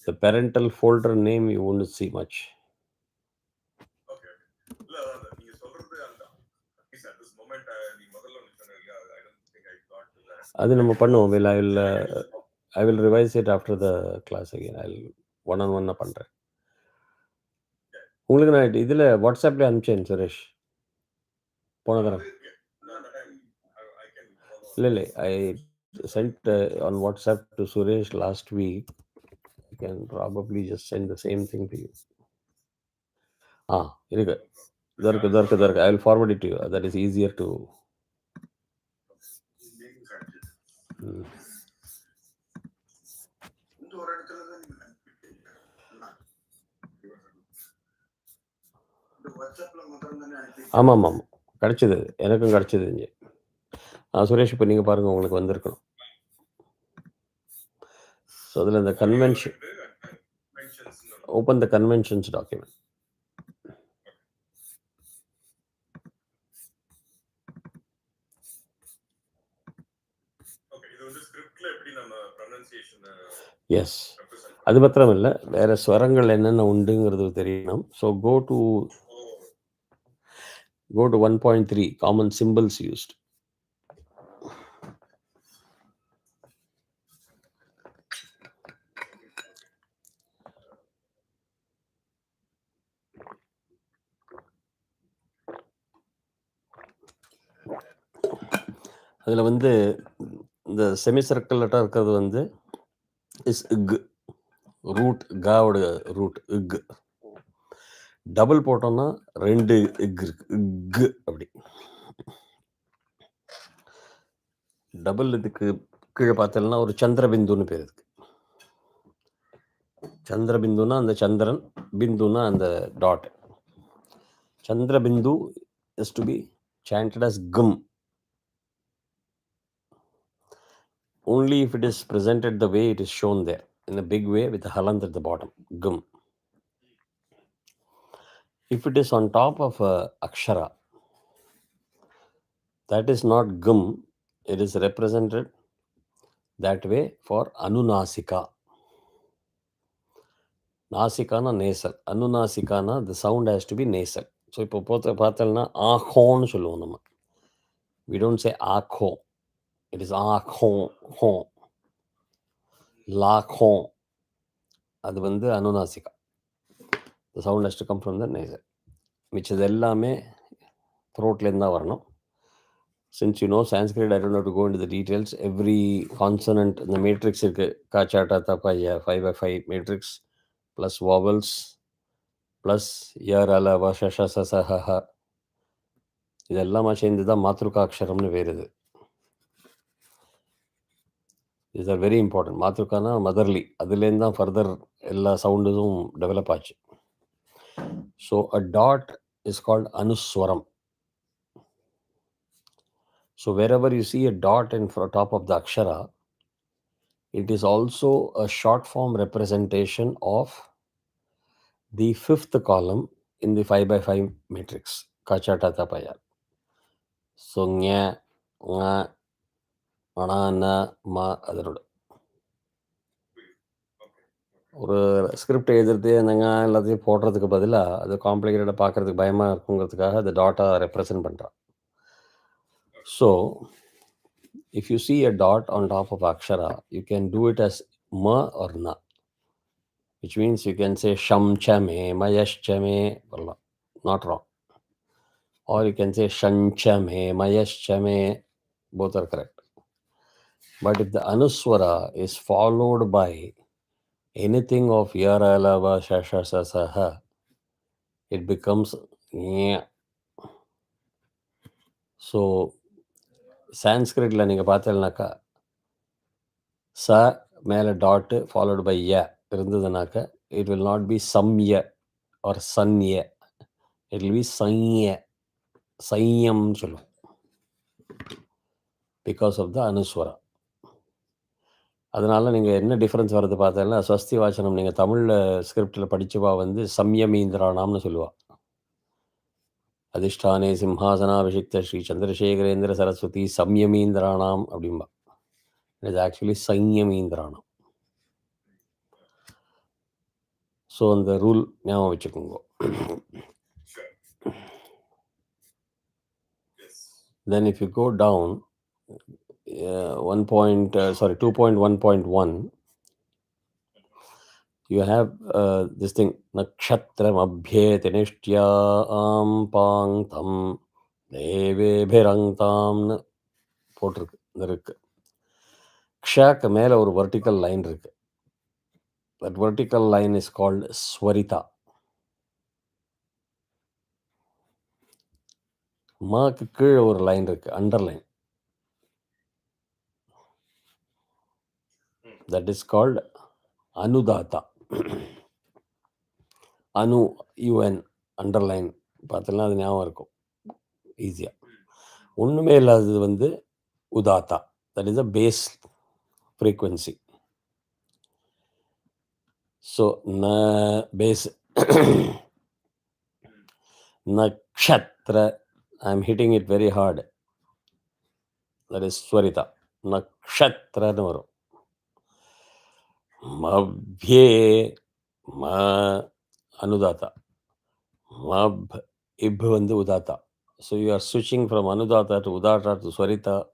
[SPEAKER 1] The parental folder name you won't see much. Okay. இல்ல நீங்க சொல்றது அந்த at this moment நீ முதல்ல சொன்னீங்க, I don't think I got to that. அது நம்ம பண்ணுவோம். I will revise it after the class again. I'll one on one பண்றேன். உங்களுக்கு நான் இதுல வாட்ஸ்அப்ல அனுப்பிச்சேன் சுரேஷ் போன தடவை. இல்லை I sent on WhatsApp to Suresh last week. I can probably just send the same thing to you. இருக்கு. I will forward it to you. That is easier to. ஆமாம், கிடைச்சது, எனக்கும் கிடைச்சது. சுரேஷ் இப்ப நீங்க பாருங்க உங்களுக்கு வந்திருக்கணும். ஸோ அதில இந்த convention open the conventions document. Yes. அது மாத்திரம் இல்ல. வேற ஸ்வரங்கள் என்னென்ன உண்டுங்கிறது தெரியணும். So go to 1.3 common symbols used. அதில வந்து இந்த செமி சர்க்கிளட்டா இருக்கிறது வந்து இஸ் இக். ரூட் காவோட ரூட் இக். டபுள் போட்டோம்னா 2 இக் இருக்கு. இக் அப்படி. டபுள் இதுக்கு கீழ பார்த்தீங்கன்னா ஒரு சந்திரபிந்துன்னு பேர் இருக்கு. சந்திரபிந்துன்னா அந்த சந்திரன், பிந்துன்னா அந்த dot. Chandrabindu is to be chanted as gum. Only if it is presented the way it is shown there, in a big way with a halant at the bottom. Gum. If it is on top of a akshara, that is not gum. It is represented that way for anunasika. Nasikana nasal. Anunasikana, the sound has to be nasal. So இப்போ பார்த்தோம்னா ஆஹோன்னு சொல்லுவோம் நம்ம. We don't say ஆக்கோ. It is ஆஹோ ஹோ. லாக்கோ. அது வந்து அனுநாசிகா. The sound has to come from the nasal. மிச்சது எல்லாமே த்ரோட்லேருந்து தான் வரணும். Since you know Sanskrit, I don't have to go into the details. Every consonant in the matrix இருக்கு. காச்சாட்டா தப்பாயா 5x5 matrix plus vowels plus யார் அலவா ஷஷ சசஹ இதெல்லாமா சேர்ந்து தான் மாத்ருகா அக்ஷரம்னு வேறுது. These are very important. மாத்ருகானா மதர்லி. அதுலேருந்து தான் ஃபர்தர் எல்லா சவுண்டும் டெவலப் ஆச்சு. So a dot is called anuswaram. So wherever you see a dot in top of the akshara, it is also a short form representation of the fifth column in the 5x5 matrix. Kachata tapaya. So nya, nga, ana, na, ma அதனோட ஒரு script எழுதுறது என்னங்க எல்லாத்தையும் போடுறதுக்கு பதிலாக அது காம்ப்ளிகேட்டடாக பார்க்குறதுக்கு பயமாக இருக்குங்கிறதுக்காக அது டாட்டாக ரெப்ரசன்ட் பண்ணுறான். So if you see a dot on top of akshara, you can do it as ma or na, which means you can say sham chame, mayaschame, not wrong. Or you can say shanchame, mayaschame, both are correct. But if the anuswara is followed by anything of yara, lava, shasha, sasaha, it becomes nya. So சான்ஸ்கிரிட்ல நீங்கள் பார்த்தீங்கன்னாக்கா ச மேலே dot followed by ய இருந்ததுனாக்கா it will not be சம்ய ஆர் சன்ய. இட் வில் பி சைய, சையம்னு சொல்லுவோம். Because of the anusvara. அதனால் நீங்கள் என்ன டிஃப்ரென்ஸ் வருது பார்த்தீங்கன்னா ஸ்வஸ்தி வாசனம் நீங்கள் தமிழில் ஸ்கிரிப்டில் படிச்சுவா வந்து சம்யமீந்திரானாம்னு சொல்லுவாள். அதிஷ்டானே சிம்ஹாசனாபிஷிக்த ஸ்ரீ சந்திரசேகரேந்திர சரஸ்வதி சம்யமீந்திரானாம் அப்படின்பா. இட் இஸ் ஆக்சுவலி சையமீந்திரானாம். ஸோ அந்த ரூல் ஞாபகம் வச்சுக்கோங்க. Then if you go down 2.1.1, you have this thing nakshatram abhyete nishtyaam pangtam devebhirantamnu போட்டிருக்கு. இருக்கு க்ஷாக்கு மேலே ஒரு வெர்டிக்கல் லைன் இருக்கு. That vertical line is called svarita. மாக்கு கீழே ஒரு லைன் இருக்கு, underline. That is called anudatta. அனு யுஎன் அண்டர்லைன் பார்த்தீங்கன்னா அது ஞாபகம் இருக்கும் ஈஸியாக. ஒன்றுமே இல்லாதது வந்து udata. That is the base frequency. So, base nakshatra, I'm hitting it very hard. That is Swarita. Nakshatra nu varum. Mabhye ma anudata. Mabh ibh vandu udata. So you are switching from anudata to udata to Swarita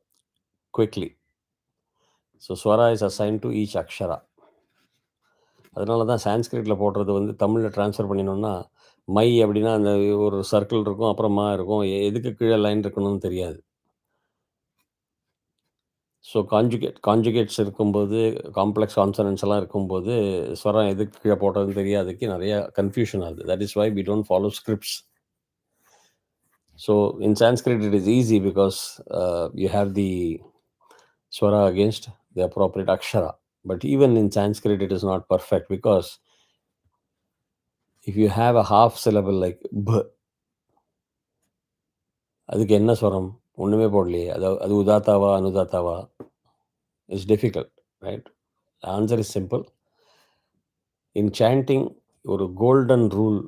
[SPEAKER 1] quickly. So Swara is assigned to each akshara. அதனால தான் சான்ஸ்கிரிட்டில் போடுறது வந்து தமிழில் transfer பண்ணினோம்னா my அப்படின்னா அந்த ஒரு circle இருக்கும், அப்புறமா இருக்கும், எதுக்கு கீழே லைன் இருக்கணும்னு தெரியாது. ஸோ கான்ஜுகேட்ஸ் இருக்கும்போது, காம்ப்ளெக்ஸ் கான்சனன்ட்ஸ் எல்லாம் இருக்கும்போது ஸ்வரம் எதுக்கு கீழே போட்டதுன்னு தெரியாதுக்கு நிறைய கன்ஃபியூஷன் ஆகுது. That is why we don't follow scripts. So in Sanskrit it is easy because you have the ஸ்வரா அகேன்ஸ்ட் தி அப்ரோப்ரியேட் அக்ஷரா. But even in Sanskrit, it is not perfect because if you have a half syllable like bh, அதுக்கு என்ன ஸ்வரம் ஒன்றுமே போடலையே, அது உதாத்தாவா அனுதாத்தாவா? It's difficult, right? Answer is simple. In chanting ஒரு கோல்டன் ரூல்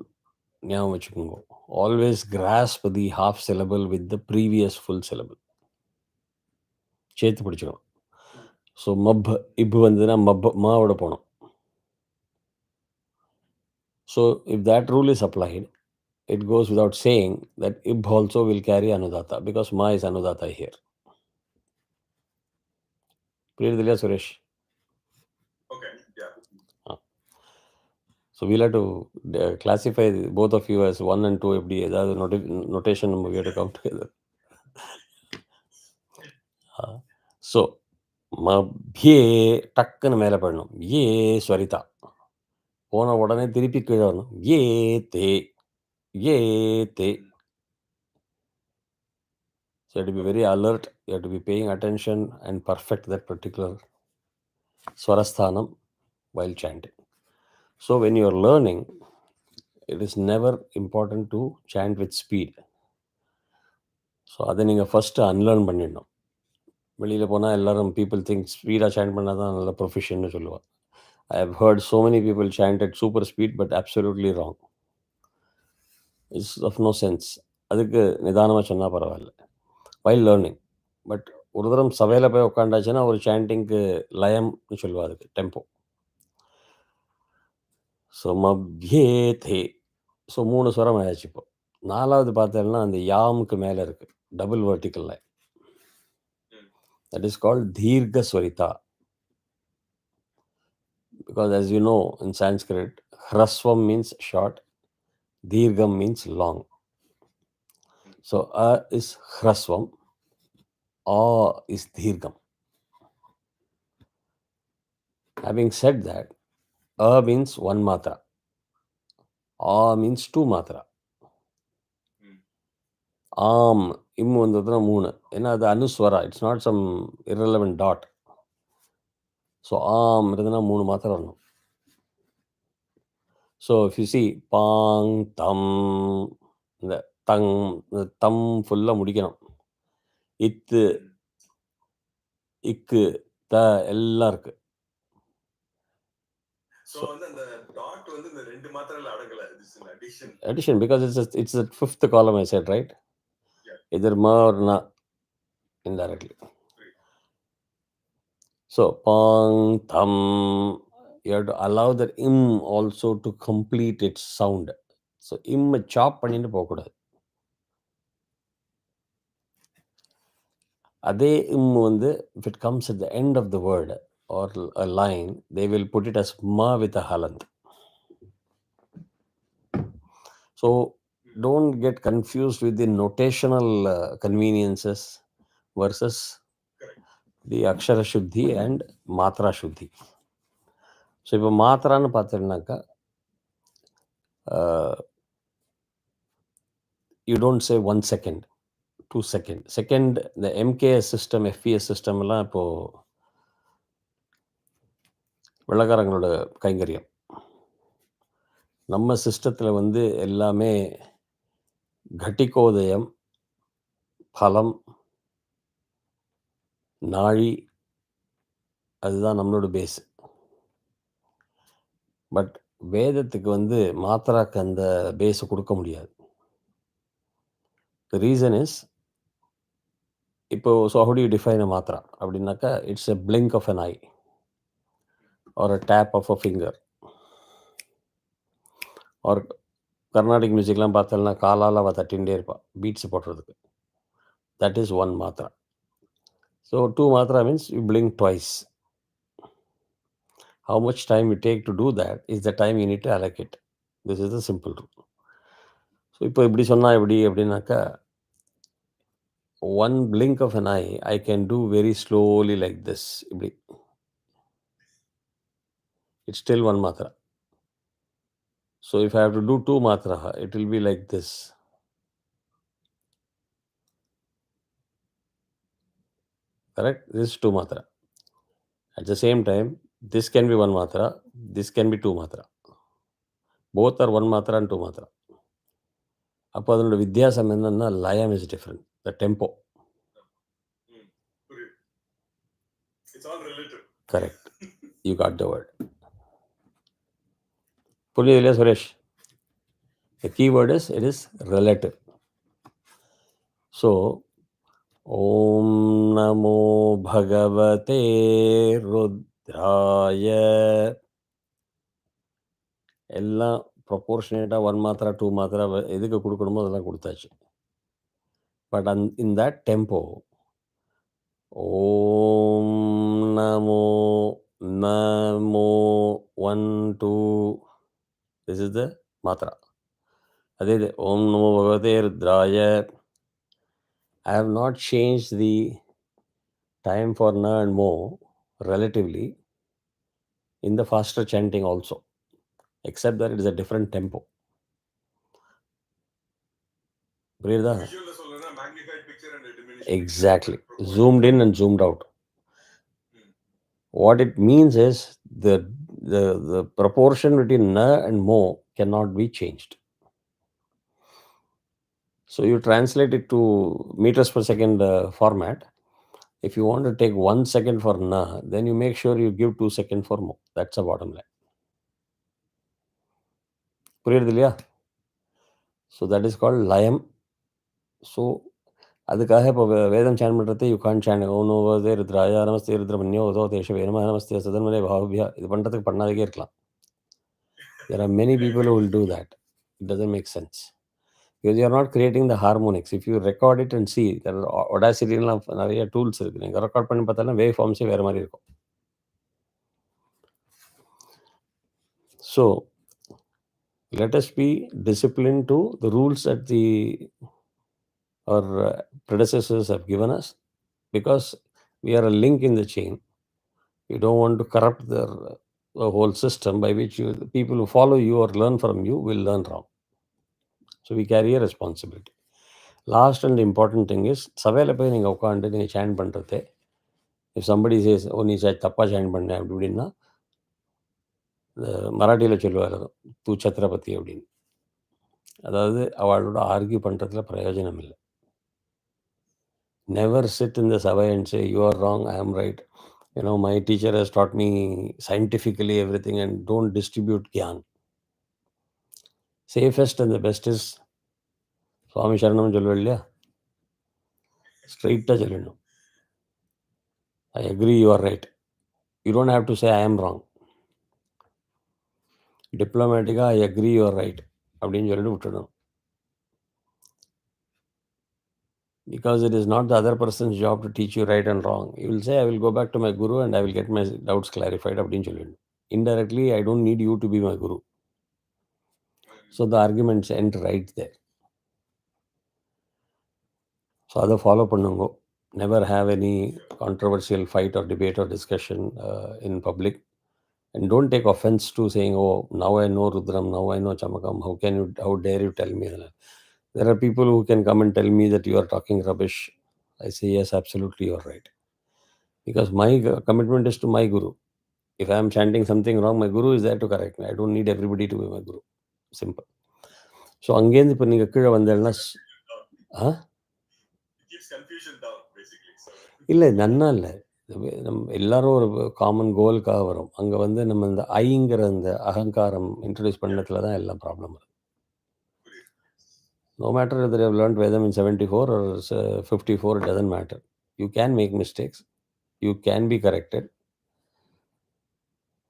[SPEAKER 1] ஞாபகம் வச்சுக்கோங்க. Always grasp the half syllable with the previous full syllable. சேர்த்து பிடிச்சிக்கணும். ஸோ மப் இப்பு வந்ததுன்னா மாவோட போகணும். So if that rule is applied, it goes without saying that ib also will carry anudata because ma is anudata here. Clear இல்லையா Suresh?
[SPEAKER 2] Okay, yeah.
[SPEAKER 1] So we'll have to classify both of you as 1 and 2 எப்படி ஏதாவது notation we have to come together. So மப்யே டக்குன்னு மேலே போயிடணும். ஏ ஸ்வரிதா போன உடனே திருப்பி கீழே வரணும். ஏ தே ஏ தே. So you have to be very alert, you have to be paying attention and perfect that particular swarasthanam while chanting. So when you are learning, it is never important to chant with speed. So அதை நீங்கள் first unlearn பண்ணிடணும். வெளியில் போனால் எல்லோரும் people think ஸ்பீடாக sand பண்ணால் தான் நல்ல ப்ரொஃபஷன்னு சொல்லுவாள். I have heard so many people chant at super speed but absolutely wrong. It's of no sense. அதுக்கு நிதானமாக சொன்னால் பரவாயில்ல வைல் லேர்னிங். பட் ஒரு தரம் சபையில் போய் உட்காண்டாச்சுன்னா ஒரு சாண்டிங்க்கு லயம்னு சொல்லுவாள், அதுக்கு டெம்போ. ஸோ மப்யே தே. ஸோ 3 ஸ்வரம் ஆயாச்சு. இப்போ 4வது பார்த்தேன்னா அந்த யாமுக்கு மேலே இருக்குது double vertical line. That is called Dirgha Swarita. Because as you know in Sanskrit, Hrasvam means short, Dirgham means long. So A is Hrasvam, A is Dirgham. Having said that, A means 1 matra, A means 2 matra. Am, Im vandadna 3. ஏன்னா அது anusvara, it's not some irrelevant dot. So ஆம் இருந்ததுன்னா 3 மாத்திரம் வரணும். So if you see பாங் தம், இந்த தங் தம் ஃபுல்லாக முடிக்கணும். இத்து இக்கு த எல்லாம் இருக்கு.
[SPEAKER 2] So அந்த டாட் வந்து இந்த 2 மாத்திரையில அடங்கல. This is an addition.
[SPEAKER 1] Addition because it's the 5th column I said, right?
[SPEAKER 2] Yeah.
[SPEAKER 1] Either ma or na indirectly. So pang tham, you have to allow that im also to complete its sound. So im chop பண்ணிட்டு போக கூடாது. அதே im வந்து if it comes at the end of the word or a line, they will put it as ma with a halant. So don't get confused with the notational conveniences versus the akshara shuddhi and matra shuddhi. So இப்போ மாத்திரான்னு பார்த்தீங்கன்னாக்கா you don't say 1 second, 2 second. Second, the MKS system, FPS system எல்லாம் இப்போ வெள்ளக்காரங்களோட கைங்கரியம். நம்ம சிஸ்டத்தில் வந்து எல்லாமே கட்டிகோதயம், பலம், நாழி அதுதான் நம்மளோட பேஸ். பட் வேதத்துக்கு வந்து மாத்திராக்கு அந்த பேஸை கொடுக்க முடியாது. த ரீசன் இஸ், இப்போ so how do you define a matra அப்படின்னாக்கா, it's a blink of an eye or a tap of a finger. ஒரு கர்நாடிக் மியூசிக்லாம் பார்த்தோம்னா காலால் அவள் தட்டிகிட்டே இருப்பாள் பீட்ஸ் போடுறதுக்கு. That is one matra. So 2 matra means you blink twice. How much time you take to do that is the time you need to allocate. This is the simple rule. So இப்போ இப்படி சொன்னால் எப்படி அப்படின்னாக்கா, one blink of an eye I can do very slowly like this. இப்படி. It's still one matra. So if I have to do 2 matra, it will be like this. Correct? This is 2 matra. At the same time, this can be 1 matra, this can be 2 matra. Both are 1 matra and 2 matra. அப்போ அதனோட வித்தியாசம் என்னன்னா, லயம் is different, the tempo. Correct, you got the word. புரியுது இல்லையா Suresh? The key word is, it is relative. So ஓம் நமோ பகவதே ருத்ராய, எல்லாம் ப்ரொபோர்ஷனேட்டாக 1 மாத்திரா 2 மாத்திரா எதுக்கு கொடுக்கணுமோ அதெல்லாம் கொடுத்தாச்சு. But in that tempo, Om Namo Namo 1 2, this is the மாத்திரா. அதே இது ஓம் நமோ பகவதே ருத்ராய, I have not changed the time for na and mo relatively in the faster chanting also, except that it is a different tempo. புரியுதா? Exactly. Zoomed in and zoomed out. What it means is the proportion between na and mo cannot be changed. So you translate it to meters per second format. If you want to take 1 second for na, then you make sure you give 2 seconds for mo. That's the bottom line. புரியுது இல்லையா? So that is called Layam. So அதுக்காக இப்போ வேதம் சேன் பண்ணுறது you Khan சேன் ஓனோவதே ருத்ராயா நமஸ்தே ருத்ரமன்யோ ஓதோ தேஷவே நம நமஸ்தே சதன்மலே பாவ்யா, இது பண்ணுறதுக்கு பண்ணாதே இருக்கலாம். There are many people who will do that. It doesn't make sense. Because you are not creating the harmonics. If you record it and see, there are Audacity-லாம் நிறைய டூல்ஸ் இருக்குது. நீங்கள் ரெக்கார்ட் பண்ணி பார்த்தாலும் வேவ் ஃபார்ம்ஸே வேறு மாதிரி இருக்கும். So let us be disciplined to the rules that our predecessors have given us, because we are a link in the chain. We don't want to corrupt the whole system by which the people who follow you or learn from you will learn wrong. So we carry a responsibility. Last and important thing is, சபையில் போய் நீங்கள் உட்காந்து நீங்கள் சேன் பண்ணுறது, if somebody says ஓ நீ தப்பாக சேன் பண்ண அப்படின்னா, மராட்டியில் சொல்லுவார் தூ சத்ரபதி அப்படின்னு. அதாவது அவளோட ஆர்கியூ பண்ணுறதுல பிரயோஜனம் இல்லை. Never sit in the Savai and say, you are wrong, I am right. You know, my teacher has taught me scientifically everything, and don't distribute gyan. Safest and the best is, Swami Sharanam Jalvalya, straight Jalinu. I agree, you are right. You don't have to say, I am wrong. Diplomatica, I agree, you are right. Abdin Jalinu Uttadam. Because it is not the other person's job to teach you right and wrong. You will say, I will go back to my guru and I will get my doubts clarified. Indirectly, I don't need you to be my guru. So the arguments end right there. So அதை follow பண்ணுங்க. Never have any controversial fight or debate or discussion in public. And don't take offense to saying, oh, now I know Rudram, now I know Chamakam, how dare you tell me that? There are people who can come and tell me that you are talking rubbish. I say, yes, absolutely, you are right. Because my commitment is to my guru. If I am chanting something wrong, my guru is there to correct me. I don't need everybody to be my guru. Simple. So அங்கேருந்து இப்போ நீங்கள் கீழே வந்தேன்னா, இல்லை நன்னா இல்லை. நம்ம எல்லாரும் ஒரு காமன் கோலுக்காக வரும். அங்கே வந்து நம்ம இந்த ஐங்கிற அந்த அகங்காரம் இன்ட்ரடியூஸ் பண்ணதுல தான் எல்லாம் ப்ராப்ளம் வருது. No matter whether you have learned Vedam in 74 or 54, it doesn't matter. You can make mistakes. You can be corrected.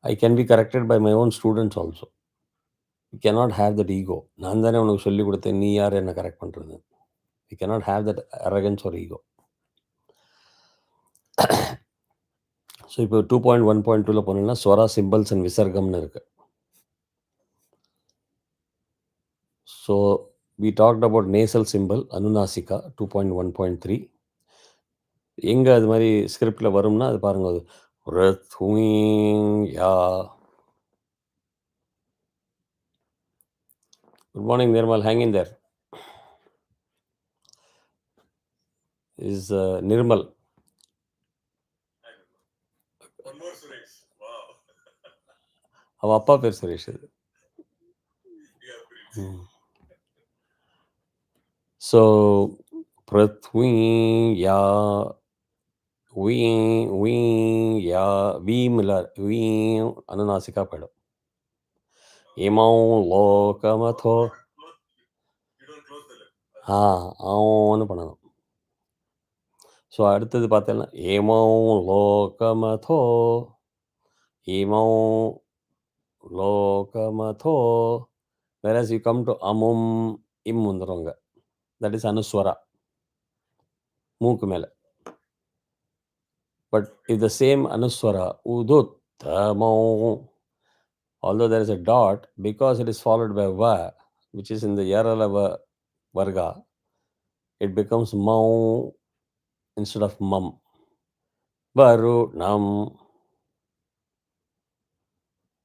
[SPEAKER 1] I can be corrected by my own students also. You cannot have that ego. நான் தானே உனக்கு சொல்லிக் கொடுத்தேன், நீ யார் என்ன correct பண்ணுறது? You cannot have that arrogance or ego. So இப்போ 2.1.2ல போனோம்னா ஸ்வரா சிம்பிள்ஸ் அண்ட் விசர்கம்னு இருக்கு. So we talked about nasal symbol anunasika 2.1.3. எங்கே அது மாதிரி ஸ்கிரிப்டில் வரும்னா அது பாருங்க, அது யா. Good morning Nirmal, hang in there. Is Nirmal. அவன் அப்பா பேர் சுரேஷ். அது ஸோ பிருத்வி யா வீ வீ யா வீமில் வீ அனுநாசிக்கா போயிடும். இமௌ லோகமதோ ஆன்னு பண்ணணும். ஸோ அடுத்தது பார்த்தேன்னா ஏமௌ லோகமதோ இமௌ லோகமதோ. whereas you come to அமும் இம் வந்துடுவாங்க. தட் இஸ் அனுஸ்வரா, மூக்கு மேலே. But if the same anuswara uduttamau, although there is a dot, because it is followed by va, which is in the yaralava varga, it becomes mau instead of mum. Varunam.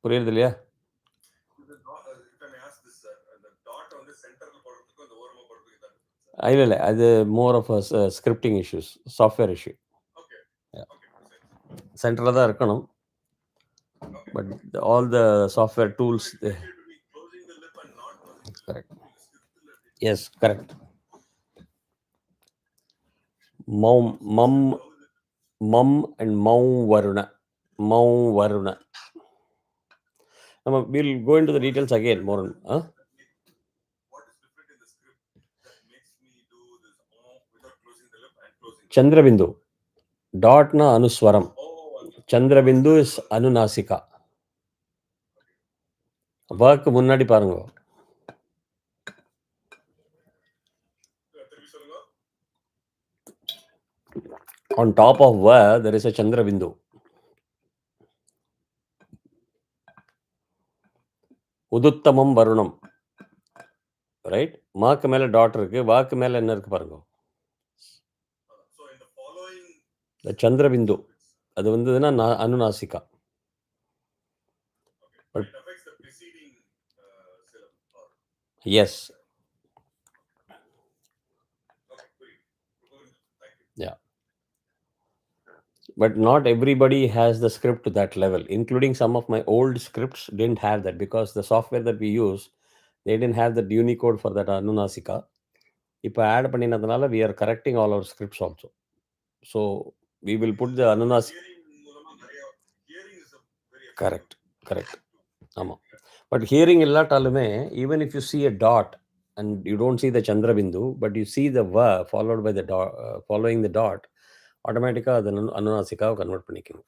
[SPEAKER 1] புரியுது இல்லையா? இல்லை அது more of scripting issues, software issue. சென்டரில் தான் இருக்கணும். But all the software tools, correct. Yes, correct. Mum and mau varuna. We'll go into the details again more. What is different in the script that makes me do this without closing the lip and closing? Chandrabindu. Dot na anuswaram. Chandrabindu is anunasika. வாக்கு முன்னாடி பாருங்க. On top of va there is a Chandrabindu. உதுத்தமம் வருணம், right? மாக்கு மேலே dot இருக்கு, வாக்கு மேலே என்ன இருக்கு பாருங்க, சந்திரபிந்து. அது வந்ததுன்னா anunasika. Yes, yeah. But not everybody has the script to that level, including some of my old scripts didn't have that, because the software that we use, they didn't have the Unicode for that Anunasika. இப்போ add பண்ணினதுனால we are correcting all our scripts also. So we will put the Anunasika. Correct. ஆமாம். But hearing இல்லாட்டாலுமே, even if you see a dot and you don't see the Chandrabindu, but you see the va followed by the dot, following the dot, ஆட்டோமேட்டிக்காக அது அனுநாசிக்காவை convert பண்ணிக்கணும்.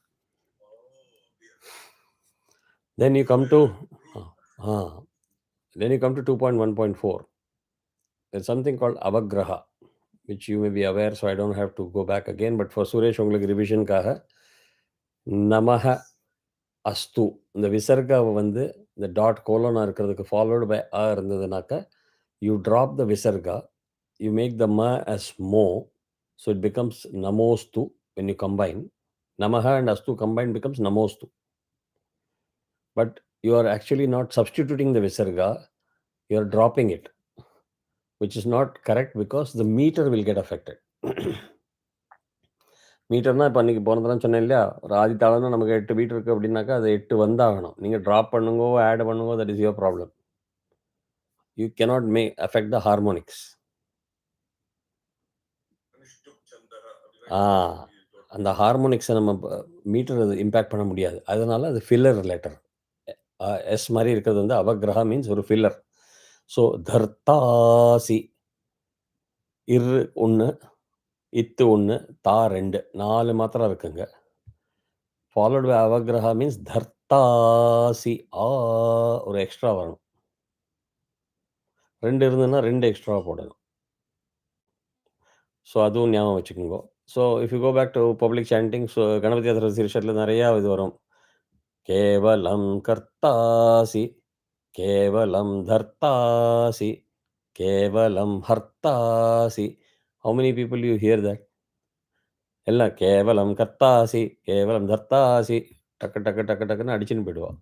[SPEAKER 1] Then you come to 2.1.4. There's something called avagraha, which you may be aware, so I don't have to go back again. But for Suresh, உங்களுக்கு ரிவிஷனுக்காக நமஹ அஸ்து, இந்த விசர்காவை இந்த dot கோலோனா இருக்கிறதுக்கு ஃபாலோடு பை அ இருந்ததுனாக்கா, you drop the visarga, you make the ma as mo, so it becomes namostu. When you combine namaha and astu, combined becomes namostu. But you are actually not substituting the visarga, you are dropping it, which is not correct, because the meter will get affected. மீட்டர்னா இப்போ அன்றைக்கி போன தரம் சொன்னேன் இல்லையா, ஒரு ஆதி தாளம்னா நமக்கு 8 metre இருக்குது அப்படின்னாக்கா அது 8 வந்தாகணும். நீங்கள் ட்ராப் பண்ணுங்கோ, ஆட் பண்ணுங்கோ, that is your problem. You cannot affect the harmonics. அந்த ஹார்மோனிக்ஸை நம்ம மீட்டர் இம்பேக்ட் பண்ண முடியாது. அதனால அது ஃபில்லர் லெட்டர். எஸ் மாதிரி இருக்கிறது வந்து அவக்கிரகா மீன்ஸ் ஒரு ஃபில்லர். ஸோ தர்த்தாசி இரு 1, இத்து 1, தா 2, 4 மாத்திரம் இருக்குங்க. ஃபாலோட் பை அவக்கிரகா மீன்ஸ் தர்த்தாசி ஒரு எக்ஸ்ட்ரா வரணும். 2 இருந்ததுன்னா 2 எக்ஸ்ட்ரா போடணும். ஸோ அதுவும் ஞாபகம் வச்சுக்கோங்க. So if you go back to public chanting, so Ganapati யாத்திரை சீர்ஷத்தில் நிறையா இது வரும். கேவலம் கர்த்தாசி, கேவலம் தர்த்தாசி, கேவலம் ஹர்த்தாசி. How many people you hear that? எல்லாம் கேவலம் கர்த்தாசி, கேவலம் தர்த்தாசி, டக்கு டக்கு டக்கு டக்குன்னு அடிச்சுன்னு போயிடுவா.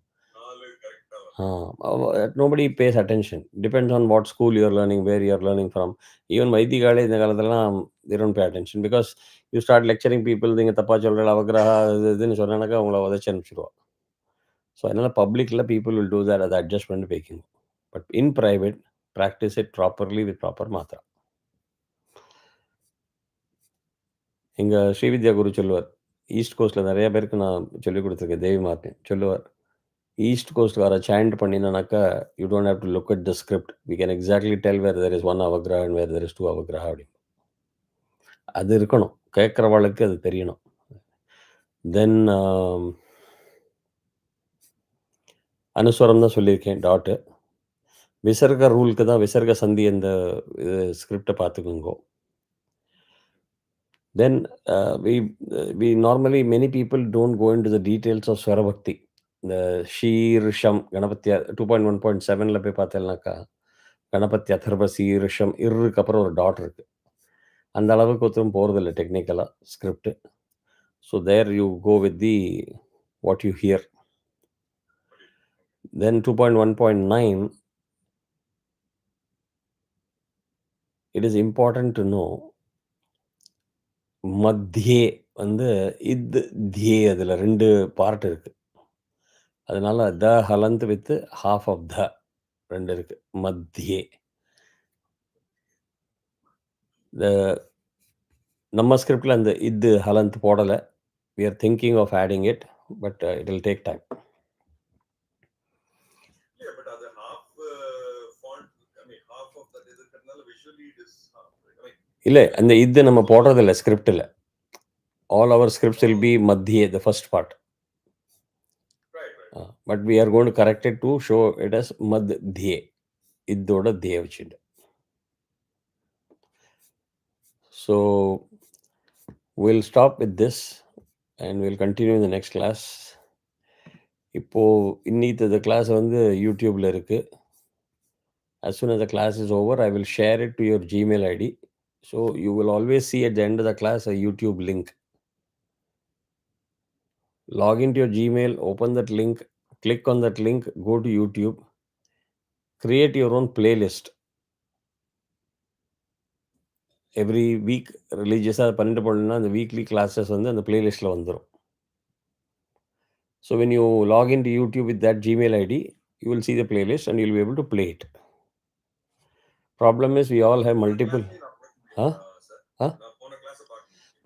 [SPEAKER 1] Nobody pays attention. Depends on what school you're learning, where you're learning from. Even வைதிகாலே இந்த காலத்துலலாம் they don't pay attention because you start lecturing people, நீங்கள் தப்பா சொல்கிற அவக்கிரகா இதுன்னு சொன்னாக்கா அவங்கள உதச்சி அனுப்பிச்சிடுவா. ஸோ அதனால் பப்ளிக்கில் people will do that, அதை அட்ஜஸ்ட் பண்ணி backing. But in private practice it properly with proper matra. எங்கள் ஸ்ரீவித்யா குரு சொல்லுவார், ஈஸ்ட் கோஸ்ட்டில் நிறைய பேருக்கு நான் சொல்லிக் கொடுத்துருக்கேன், தேவி மார்க்கேன் சொல்லுவார், ஈஸ்ட் கோஸ்ட் வர சாண்ட் பண்ணினாக்கா you don't have to look at the script, we can exactly tell where there is 1 avagraha and where there is 2 avagraha அப்படி. அது இருக்கணும், கேட்குறவாளுக்கு அது தெரியணும். தென் அனுஸ்வரம் தான் சொல்லியிருக்கேன், டாட்டு. விசர்க ரூலுக்கு தான் விசர்க சந்தி அந்த ஸ்கிரிப்டை பார்த்துக்குங்கோ. Then we normally, many people don't go into the details of Swarabhakti. இந்த ஷீர்ஷம் கணபத்தியா 2.1.7ல போய் பார்த்தேன்னாக்கா கணபத்தி அதர்வ சீர்ஷம் இருக்கு அப்புறம் ஒரு டாட் இருக்கு. அந்த அளவுக்கு ஒருத்தரும் போகிறதில்ல டெக்னிக்கலாக script. So there you go with the what you hear. Then 2.1.9 it is important to know மத்தியே வந்து இது தியே, அதில் 2 பார்ட் இருக்கு. அதனால the halant with half of the 2 இருக்கு. மத்தியே நம்ம ஸ்கிரிப்டில் அந்த இது ஹலந்த் போடலை. We are thinking of adding it, but it will take time. இல்லை, அந்த இது நம்ம போடுறதில்ல ஸ்கிரிப்டில். All our scripts will be மத்தியே, the first part. But we are going to correct it to show it as மத்தியே, இதோட தியே வச்சுட்டு. So we'll stop with this and we'll continue in the next class. இப்போது இன்னித்து the class வந்து யூடியூப்பில் இருக்குது. As soon as the class is over, I will share it to your Gmail ID. So you will always see at the end of the class a YouTube link. Log into your Gmail, open that link, click on that link, go to YouTube, create your own playlist. Every week ரிலீஜியஸாக பண்ணிட்டு போனோம்னா அந்த weekly classes வந்து அந்த பிளேலிஸ்ட்டில் வந்துடும். So when you log into YouTube with that Gmail ID, you will see the playlist and you will be able to play it. Problem is we all have multiple.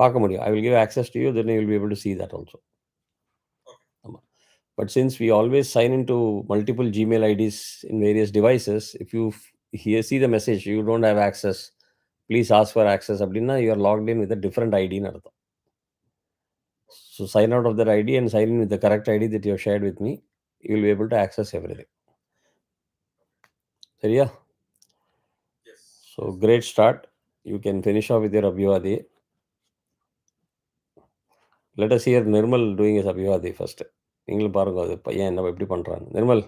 [SPEAKER 1] பார்க்க முடியும். I will give access to you, then you will be able to see that also. But since we always sign into multiple Gmail IDs in various devices, if you see the message, you don't have access, please ask for access அப்படின்னா you are logged in with a different ID ன்னு அர்த்தம். So sign out of that ID and sign in with the correct ID that you have shared with me. You will be able to access everything. சரியா? Yes. So great start. You can finish off with your Abhivadi. Let us hear Nirmal doing his Abhivadi first. நீங்களும் பாருங்க அது பையன் என்ன எப்படி பண்ணுறான்னு. நிர்மல்.